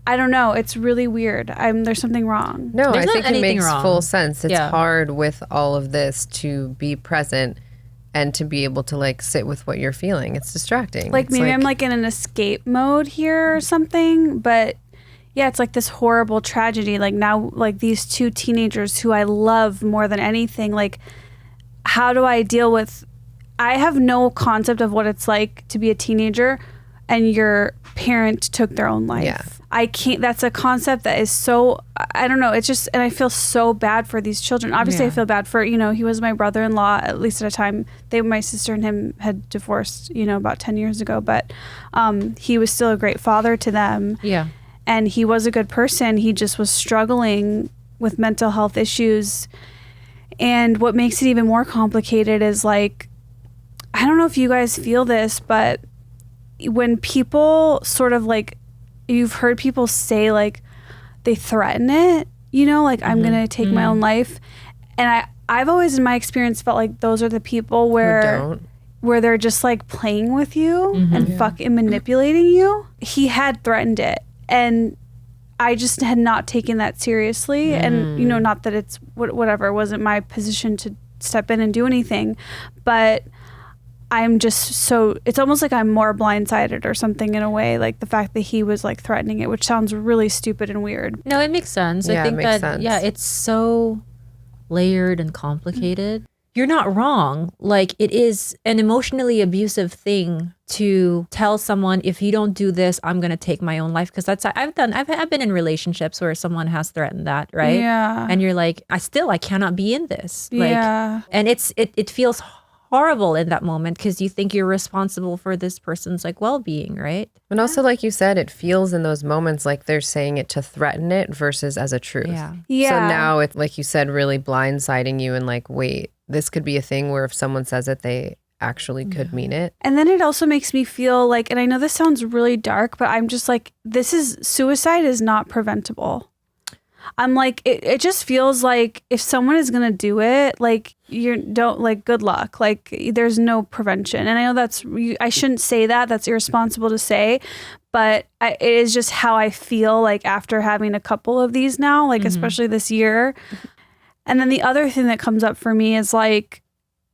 don't know. It's really weird. There's something wrong. No, There's I not think it anything makes wrong. full sense. It's Yeah. hard with all of this to be present and to be able to like sit with what you're feeling. It's distracting. Like It's maybe I'm like in an escape mode here or something, but yeah, it's like this horrible tragedy. Like now, like these two teenagers who I love more than anything, like how do I deal with, I have no concept of what it's like to be a teenager and your parent took their own life. Yeah. I can't, that's a concept that is so, I don't know. It's just, and I feel so bad for these children. Obviously I feel bad for, he was my brother-in-law, at least at a time. My sister and him had divorced, about 10 years ago, but he was still a great father to them. Yeah. And he was a good person. He just was struggling with mental health issues. And what makes it even more complicated is like, I don't know if you guys feel this, but when people sort of like, you've heard people say like they threaten it, like I'm going to take my own life. And I've always in my experience felt like those are the people where they're just like playing with you and fucking manipulating you. He had threatened it. And I just had not taken that seriously. And, not that it's whatever, it wasn't my position to step in and do anything. But I'm just it's almost like I'm more blindsided or something in a way, like the fact that he was like threatening it, which sounds really stupid and weird. No, it makes sense. Yeah, I think it makes that, sense. yeah, it's so layered and complicated. You're not wrong. Like it is an emotionally abusive thing to tell someone, if you don't do this, I'm going to take my own life. Cause I've been in relationships where someone has threatened that. Right. Yeah. And you're like, I cannot be in this. Like, Yeah. and it feels horrible in that moment because you think you're responsible for this person's like well-being, right? And also, like you said, it feels in those moments like they're saying it to threaten it versus as a truth. Yeah. Yeah. So now it's like you said, really blindsiding you and like, wait, this could be a thing where if someone says it, they actually could mean it. And then it also makes me feel like, and I know this sounds really dark, but I'm just like, suicide is not preventable. I'm like, it just feels like if someone is going to do it, like good luck. Like there's no prevention. And I know I shouldn't say that. That's irresponsible to say, but it is just how I feel like after having a couple of these now, like especially this year. And then the other thing that comes up for me is like,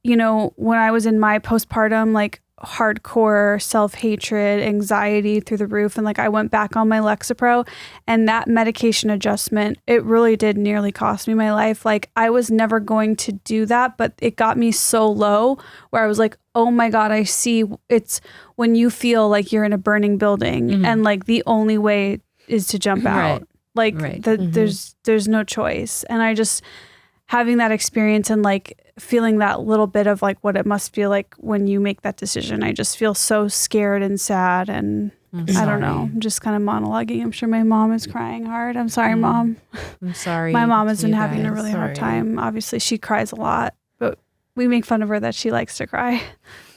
when I was in my postpartum, like hardcore self-hatred, anxiety through the roof, and like I went back on my Lexapro, and that medication adjustment, it really did nearly cost me my life. Like I was never going to do that, but it got me so low where I was like, oh my God, I see. It's when you feel like you're in a burning building and like the only way is to jump out. Like there's no choice. And I just having that experience and like feeling that little bit of like what it must feel like when you make that decision, I just feel so scared and sad, and I don't know, I'm just kind of monologuing. I'm sure my mom is crying hard. I'm sorry, Mom. I'm sorry. My mom has to been you having a guys. really hard Sorry. time. Obviously she cries a lot, but we make fun of her that she likes to cry.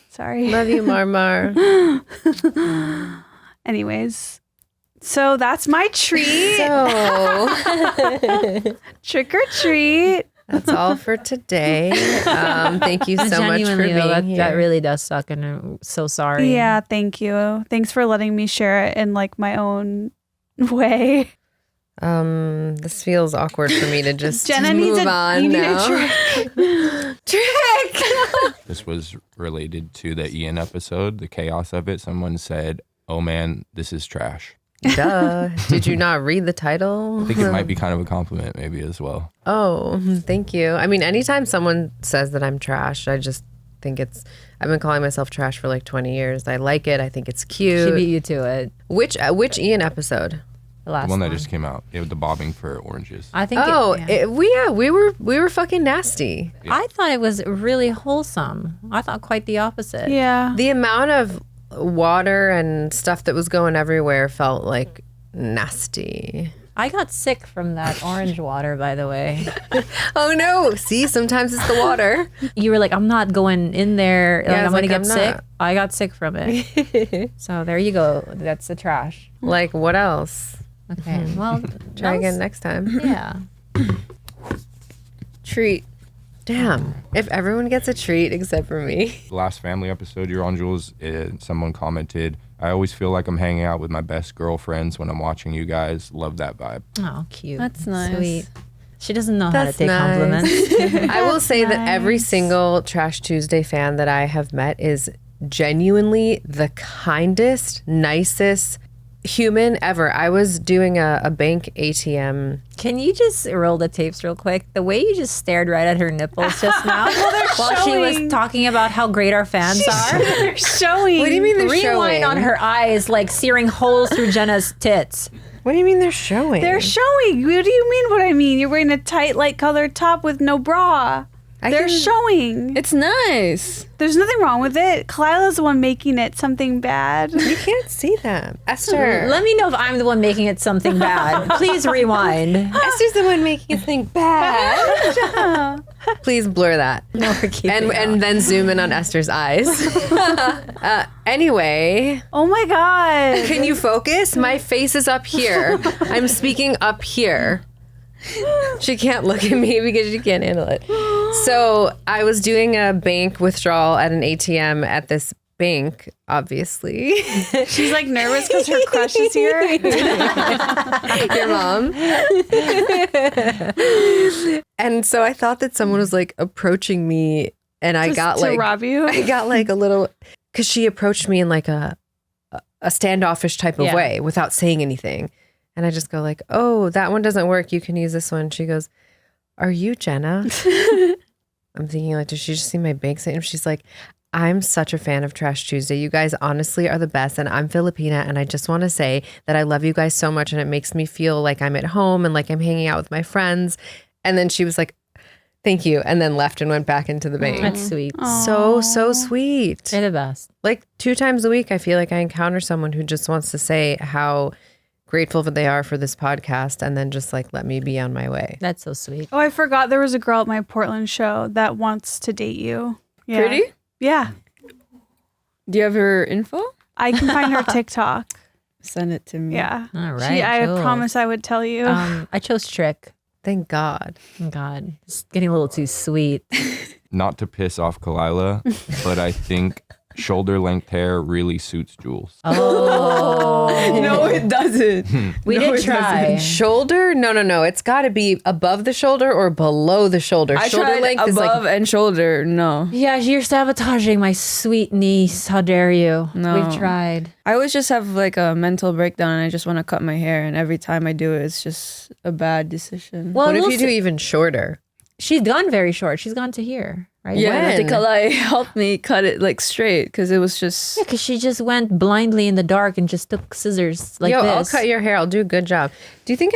Sorry. Love you, Marmar. Anyways, so that's my treat. So Trick or treat. That's all for today. Thank you so much for being here. That really does suck, and I'm so sorry. Yeah, thank you. Thanks for letting me share it in like my own way. This feels awkward for me to just Jenna move needs on now. Trick. This was related to the Ian episode, the chaos of it. Someone said, "Oh man, this is trash." Duh. Did you not read the title? I think it might be kind of a compliment, maybe as well. Oh, thank you. I mean, anytime someone says that I'm trash, I just think I've been calling myself trash for like 20 years. I like it. I think it's cute. She beat you to it. Which Ian episode? The last The one that just came out. It was the bobbing for oranges. I think. We were fucking nasty. I thought it was really wholesome. I thought quite the opposite. Yeah. The amount of water and stuff that was going everywhere felt like nasty. I got sick from that orange water, by the way. Oh no! See, sometimes it's the water. You were like, I'm not going in there. Yeah, Like, I'm going to like, get I'm sick. not. I got sick from it. So there you go. That's the trash. Like what else? Okay. Well, Try again next time. Yeah. Treat. Damn. If everyone gets a treat except for me. The last family episode you're on, Jules, someone commented, "I always feel like I'm hanging out with my best girlfriends when I'm watching you guys. Love that vibe." Oh, cute. That's nice. Sweet. She doesn't know how to That's take nice. compliments. I will say that every nice. single Trash Tuesday fan that I have met is genuinely the kindest, nicest human ever. I was doing a bank ATM. Can you just roll the tapes real quick? The way you just stared right at her nipples just now while she showing. was talking about how great our fans are. They're showing. What do you mean they're Rewind showing? on her eyes like searing holes through Jenna's tits. What do you mean they're showing? They're showing. What do you mean what I mean? You're wearing a tight, light colored top with no bra. They're showing. It's nice. There's nothing wrong with it. Khalyla's the one making it something bad. You can't see them. Esther. Let me know if I'm the one making it something bad. Please rewind. Esther's the one making it think bad. Please blur that. No, we're keeping And then zoom in on Esther's eyes. Anyway, Oh my God. can you focus? My face is up here. I'm speaking up here. She can't look at me because she can't handle it. So I was doing a bank withdrawal at an ATM at this bank, obviously. She's like nervous because her crush is here. Your mom. And so I thought that someone was like approaching me, and I got to like rob you. I got like a little, because she approached me in like a standoffish type of Yeah. way without saying anything. And I just go like, "Oh, that one doesn't work. You can use this one." She goes, "Are you Jenna?" I'm thinking like, did she just see my bank statement? She's like, "I'm such a fan of Trash Tuesday. You guys honestly are the best. And I'm Filipina. And I just want to say that I love you guys so much. And it makes me feel like I'm at home and like I'm hanging out with my friends." And then she was like, "Thank you." And then left and went back into the bank. That's sweet. So sweet. They're the best. Like 2 times a week, I feel like I encounter someone who just wants to say how grateful that they are for this podcast and then just like let me be on my way. That's so sweet. Oh, I forgot there was a girl at my Portland show that wants to date you. Yeah. Pretty? Yeah. Do you have her info? I can find her TikTok. Send it to me. Yeah. All right. I cool. promise I would tell you. I chose Trick. Thank God. Oh, God, it's getting a little too sweet. Not to piss off Khalyla, but I think shoulder length hair really suits Jules. Oh, No, it doesn't. we did try. Shoulder? No. It's got to be above the shoulder or below the shoulder. I Shoulder tried length above is like and shoulder. No. Yeah, you're sabotaging my sweet niece. How dare you? No. We've tried. I always just have like a mental breakdown and I just want to cut my hair. And every time I do it, it's just a bad decision. Well, what if we'll you do see. even shorter? She's gone very short. She's gone to here, right? Yeah, When? Khalyla helped me cut it like straight because it was just. Yeah, because she just went blindly in the dark and just took scissors like Yo, this. I'll cut your hair. I'll do a good job. Do you think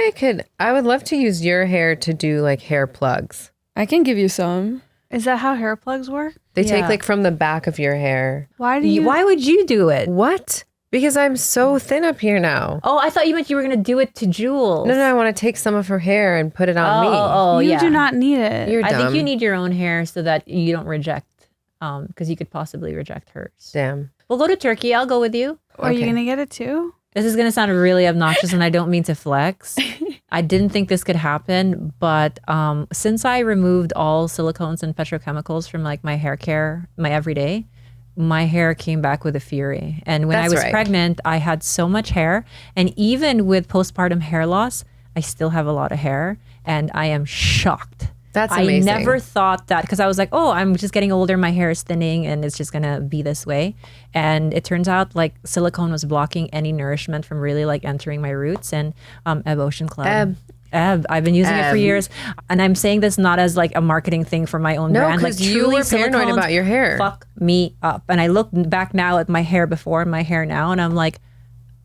I would love to use your hair to do like hair plugs. I can give you some. Is that how hair plugs work? They take Yeah. like from the back of your hair. Why do you? Why would you do it? What? Because I'm so thin up here now. Oh, I thought you meant you were going to do it to Jules. No, I want to take some of her hair and put it on me. Oh, you yeah. do not need it. You're I dumb. think you need your own hair so that you don't reject, because you could possibly reject hers. Damn. We'll go to Turkey. I'll go with you. Are you Okay. gonna get it too? This is going to sound really obnoxious and I don't mean to flex. I didn't think this could happen, but since I removed all silicones and petrochemicals from like my hair care, my everyday, my hair came back with a fury. And when I was pregnant, I had so much hair. And even with postpartum hair loss, I still have a lot of hair. And I am shocked. That's amazing. I never thought that, because I was like, oh, I'm just getting older, my hair is thinning, and it's just going to be this way. And it turns out like silicone was blocking any nourishment from really like entering my roots. And Ebb Ocean Club. Ebb. I've been using it for years. And I'm saying this not as like a marketing thing for my own brand. Like you were paranoid about your hair. Fuck me up. And I look back now at my hair before and my hair now, and I'm like,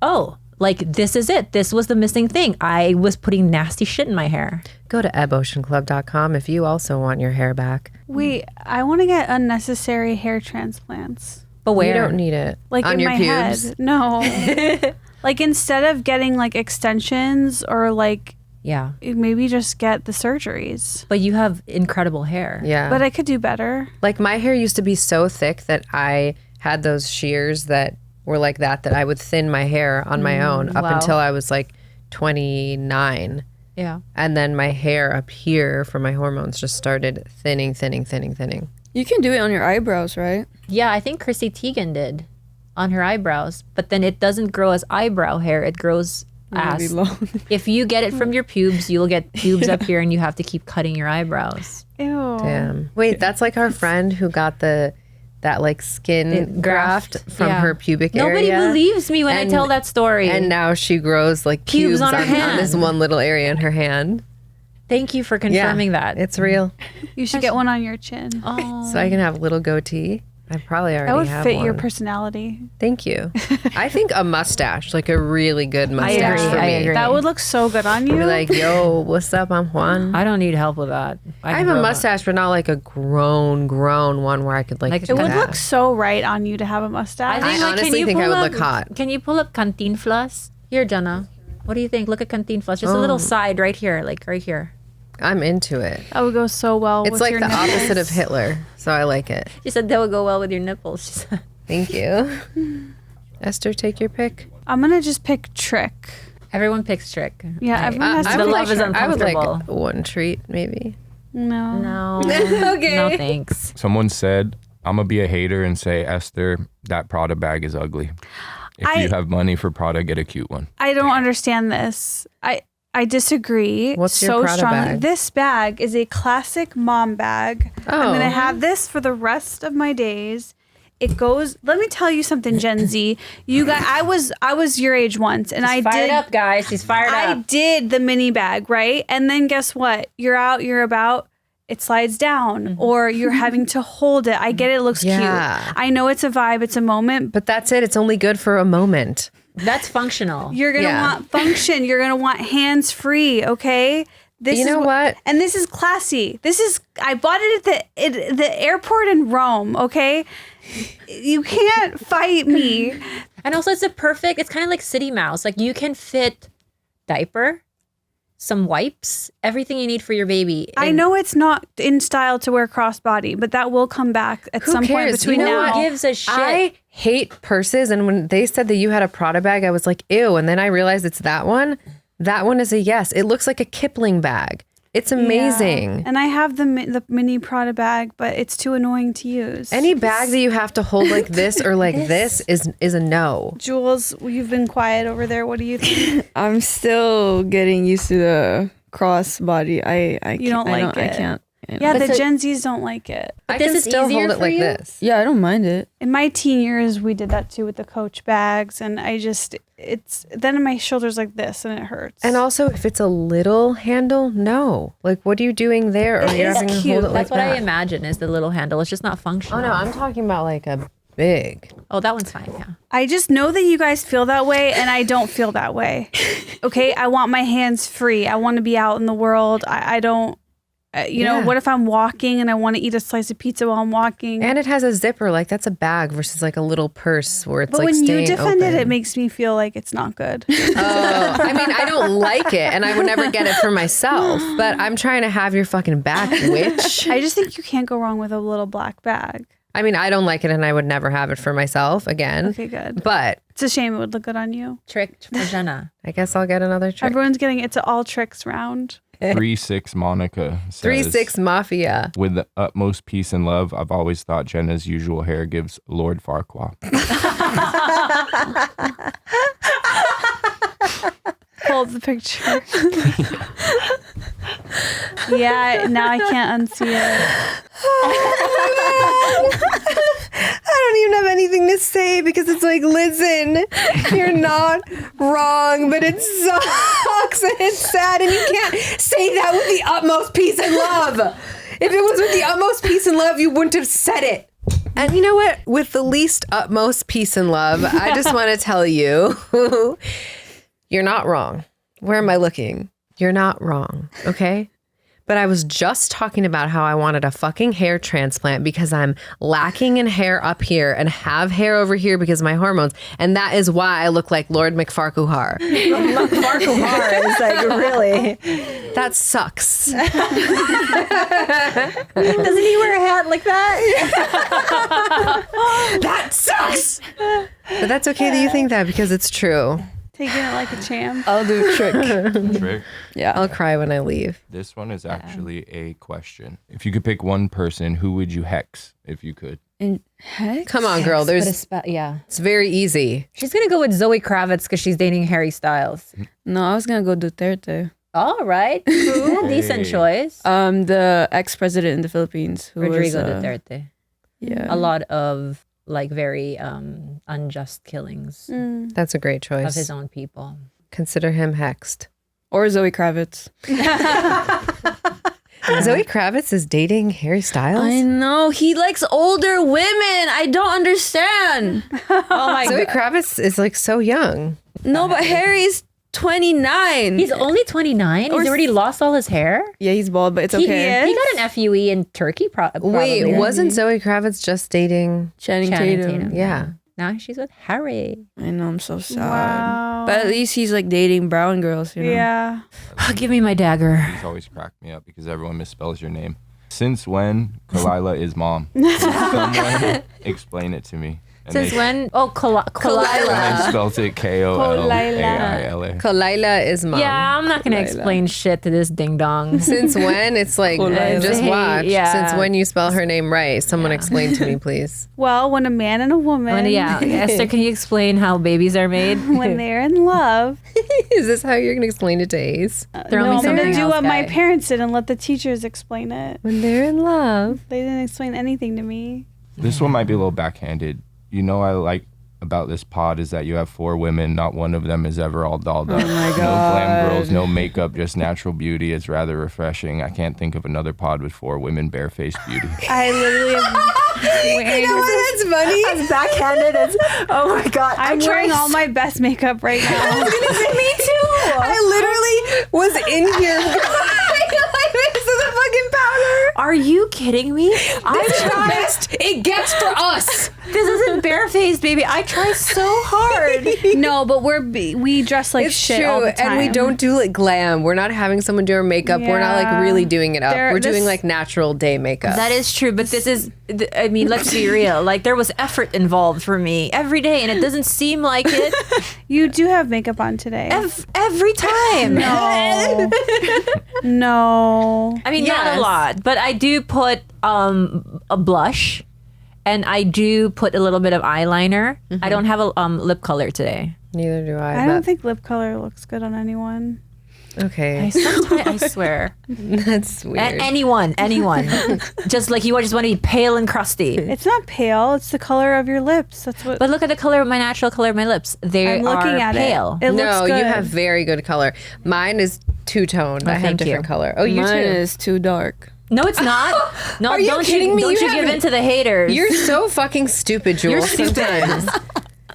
oh, like this is it. This was the missing thing. I was putting nasty shit in my hair. Go to ebboceanclub.com if you also want your hair back. Wait, I want to get unnecessary hair transplants. But where? You don't need it. Like on in your my pubes. head. No. Like instead of getting like extensions or like Yeah. maybe just get the surgeries. But you have incredible hair. Yeah. But I could do better. Like my hair used to be so thick that I had those shears that were like that I would thin my hair on my own up until I was like 29. Yeah. And then my hair up here from my hormones just started thinning. You can do it on your eyebrows, right? Yeah, I think Chrissy Teigen did on her eyebrows. But then it doesn't grow as eyebrow hair. It grows as... If you get it from your pubes, you'll get pubes up here and you have to keep cutting your eyebrows. Ew. Damn. Wait, that's like our friend who got that like skin graft from her pubic Nobody area. believes me when I tell that story. And now she grows like pubes on her on hand. this one little area in her hand. Thank you for confirming that. It's real. You should get one on your chin. Oh. So I can have a little goatee. I probably already That would have fit one. your personality. Thank you. I think a mustache, like a really good mustache for me. I agree. That would look so good on you. Be like, yo, what's up? I'm Juan. I don't need help with that. I have a mustache, but not like a grown one where I could like Like do It would that. look so right on you to have a mustache. I honestly think I would look hot. Can you pull up Cantinflas? Here, Jenna. What do you think? Look at Cantinflas. Just a little side right here, like right here. I'm into it. That would go so well It's with like your the nipples. opposite of Hitler, so I like it. She said that would go well with your nipples. She said. Thank you. Esther, take your pick. I'm going to just pick Trick. Everyone picks Trick. Yeah, everyone has to the pick love is Trick. I would uncomfortable. like one treat, maybe. No. No. Okay. No thanks. Someone said, I'm going to be a hater and say, Esther, that Prada bag is ugly. If you have money for Prada, get a cute one. I don't understand this. I disagree. What's your so Prada strongly. bag? This bag is a classic mom bag. I'm Oh. gonna have this for the rest of my days. It goes. Let me tell you something, Gen Z. You guys, I was your age once, and I Fired did. up, guys. She's fired I up. did the mini bag, right? And then guess what? You're out. You're about. It slides down, or you're having to hold it. I get it. It looks Yeah. cute. I know it's a vibe. It's a moment. But that's it. It's only good for a moment. That's functional. You're gonna Yeah. want function. You're gonna want hands free. Okay. This You know is what? And this is classy. This is. I bought it at the airport in Rome. Okay. You can't fight me. And also it's it's kind of like City Mouse. Like you can fit diaper, some wipes, everything you need for your baby. I know it's not in style to wear crossbody, but that will come back at Who some point cares? between You know now. what? gives a shit. I hate purses, and when they said that you had a Prada bag, I was like, ew. And then I realized it's that one. That one is a yes. It looks like a Kipling bag. It's amazing. Yeah. And I have the mini Prada bag, but it's too annoying to use. Any bag that you have to hold like this or like this is a no. Jules, you've been quiet over there. What do you think? I'm still getting used to the crossbody. You don't like it. I can't. Yeah, But the so- Gen Zs don't like it. I this can is still easier hold it for like you? this. Yeah, I don't mind it. In my teen years, we did that too with the Coach bags, and then my shoulder's like this, and it hurts. And also, if it's a little handle, no. Like, what are you doing there? Or you're is having to cute. hold it like That's what I that. imagine is the little handle. It's just not functional. Oh no, I'm talking about like a big. Oh, that one's fine. Yeah. I just know that you guys feel that way, and I don't feel that way. Okay, I want my hands free. I want to be out in the world. I don't. You know, Yeah. what if I'm walking and I want to eat a slice of pizza while I'm walking? And it has a zipper. Like, that's a bag versus like a little purse where it's but like when you staying defend it, open. it makes me feel like it's not good. Oh, I mean, I don't like it, and I would never get it for myself. But I'm trying to have your fucking back, witch. I just think you can't go wrong with a little black bag. I mean, I don't like it and I would never have it for myself again. Okay, good. But It's a shame it would look good on you. Trick for Jenna. I guess I'll get another trick. Everyone's getting it's an all tricks round. 3-6 Monica says, 3-6 Mafia. with the utmost peace and love, I've always thought Jenna's usual hair gives Lord Farquaad. Hold the picture. Yeah, now I can't unsee it. I don't even have anything to say because it's like, listen, you're not wrong, but it sucks and it's sad and you can't say that with the utmost peace and love. If it was with the utmost peace and love, you wouldn't have said it. And you know what? With the least utmost peace and love, I just want to tell you, you're not wrong. Where am I looking? You're not wrong, okay? But I was just talking about how I wanted a fucking hair transplant because I'm lacking in hair up here and have hair over here because of my hormones. And that is why I look like Lord McFarquhar. McFarquhar is like, really? That sucks. Doesn't he wear a hat like that? That sucks. But that's okay that you think that because it's true. Taking it like a champ. I'll do a trick. Trick. Yeah. I'll cry when I leave. This one is actually a question. If you could pick one person, who would you hex if you could? And hex? Come on, girl. It's very easy. She's gonna go with Zoe Kravitz because she's dating Harry Styles. No, I was gonna go Duterte. All right, decent choice. The ex-president in the Philippines, who Rodrigo was, Duterte. Yeah. A lot of like very unjust killings That's a great choice. of his own people. Consider him hexed. Or Zoe Kravitz. Zoe Kravitz is dating Harry Styles? I know. He likes older women. I don't understand. Oh my Zoe god, Kravitz is like so young. No, but Harry's 29. he's only 29. He's already lost all his hair. Yeah, he's bald, but it's okay. He got an FUE in Turkey. Probably. Wait, wasn't Zoe Kravitz just dating? Channing Channing Tatum. Tatum. Yeah. Now she's with Harry. I know, I'm so sad. Wow. But at least he's like dating brown girls, you know? Yeah. Give me my dagger. He's always cracked me up because everyone misspells your name. Since when Khalyla is mom? Can someone explain it to me? And Since they- when? Oh, Khalyla. And they spelled it K-O-L-A-I-L-A. Khalyla is mom. Yeah, I'm not gonna explain shit to this ding dong. Since when? It's like, just watch. Yeah. Since when you spell her name right? Someone explain to me, please. Well, when a man and a woman, Esther, can you explain how babies are made? when they're in love, Is this how you're going to explain it to Ace? Throw me I'm something gonna do else, what my guy. parents did and let the teachers explain it. When they're in love. They didn't explain anything to me. This one might be a little backhanded. You know what I like about this pod is that you have 4 women. Not one of them is ever all dolled up. Oh my No glam God. girls, no makeup, just natural beauty. It's rather refreshing. I can't think of another pod with 4 women bare-faced beauty. I literally am wearing, That's funny. As backhanded as, oh my god. I'm wearing all my best makeup right now. Me too. I literally was in here. This is a fucking powder. Are you kidding me? I tried. It gets for us. This isn't barefaced, baby. I try so hard. No, but we dress like It's shit true, all the time. and we don't do like glam. We're not having someone do our makeup. We're not like Yeah. really doing it up. We're doing this- like natural day makeup. That is true, but this is, I mean, let's be real. Like, there was effort involved for me every day, and it doesn't seem like it You do have makeup on today. every time. No. No. I mean, not Yes. a lot, but I do put a blush, and I do put a little bit of eyeliner. I don't have a lip color today. Neither do I. I don't think lip color looks good on anyone. Okay, I swear. that's weird. Anyone. Just like you just want to be pale and crusty. It's not pale. It's the color of your lips. That's what. But look at the color of my natural color of my lips. They I'm looking are at pale. it. It looks no, good. you have very good color. Mine is two-toned. I have thank different you. color. Oh, you Mine too. is too dark. No, it's not. No, Are you don't kidding me? Don't You you give haven't- in to the haters. You're so fucking stupid, Jules. You're stupid. Sometimes.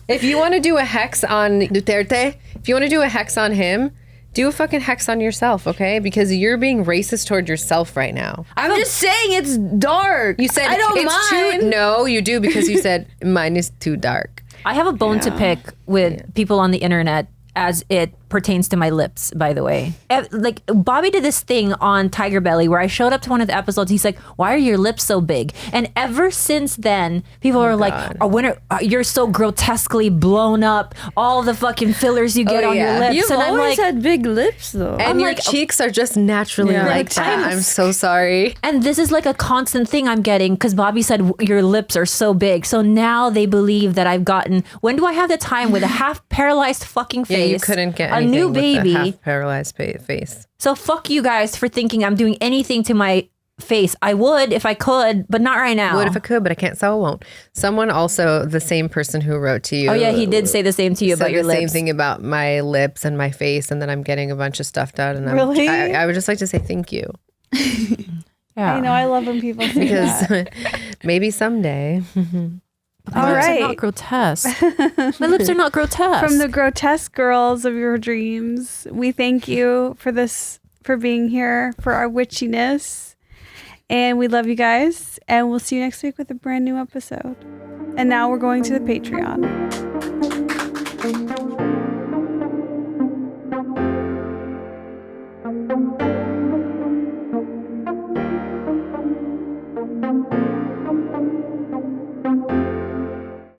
If you want to do a hex on Duterte, if you want to do a hex on him, do a fucking hex on yourself, okay? Because you're being racist toward yourself right now. I'm just saying it's dark. You said I don't it's mind. too. No, you do because you said mine is too dark. I have a bone to pick with people on the internet as it pertains to my lips, by the way. Like Bobby did this thing on Tiger Belly where I showed up to one of the episodes. He's like, "Why are your lips so big?" And ever since then, people are like, "Oh, you're so grotesquely blown up. All the fucking fillers you get on your lips." You've and always had big lips, though. And your cheeks are just naturally like that. I'm so sorry. And this is like a constant thing I'm getting because Bobby said your lips are so big. So now they believe that I've gotten. When do I have the time with a half paralyzed fucking face? Yeah, you couldn't get a new baby, with a half paralyzed face. So fuck you guys for thinking I'm doing anything to my face. I would if I could, but not right now. Would if I could, but I can't, so I won't. Someone also, the same person who wrote to you. Oh yeah, he did say the same to you about your lips. Same thing about my lips and my face, and then I'm getting a bunch of stuff done. And Really? I would just like to say thank you. I know, I love when people say that. Because maybe someday. All right. Are not grotesque. My lips are not grotesque. From the grotesque girls of your dreams, we thank you for being here, for our witchiness. And we love you guys. And we'll see you next week with a brand new episode. And now we're going to the Patreon.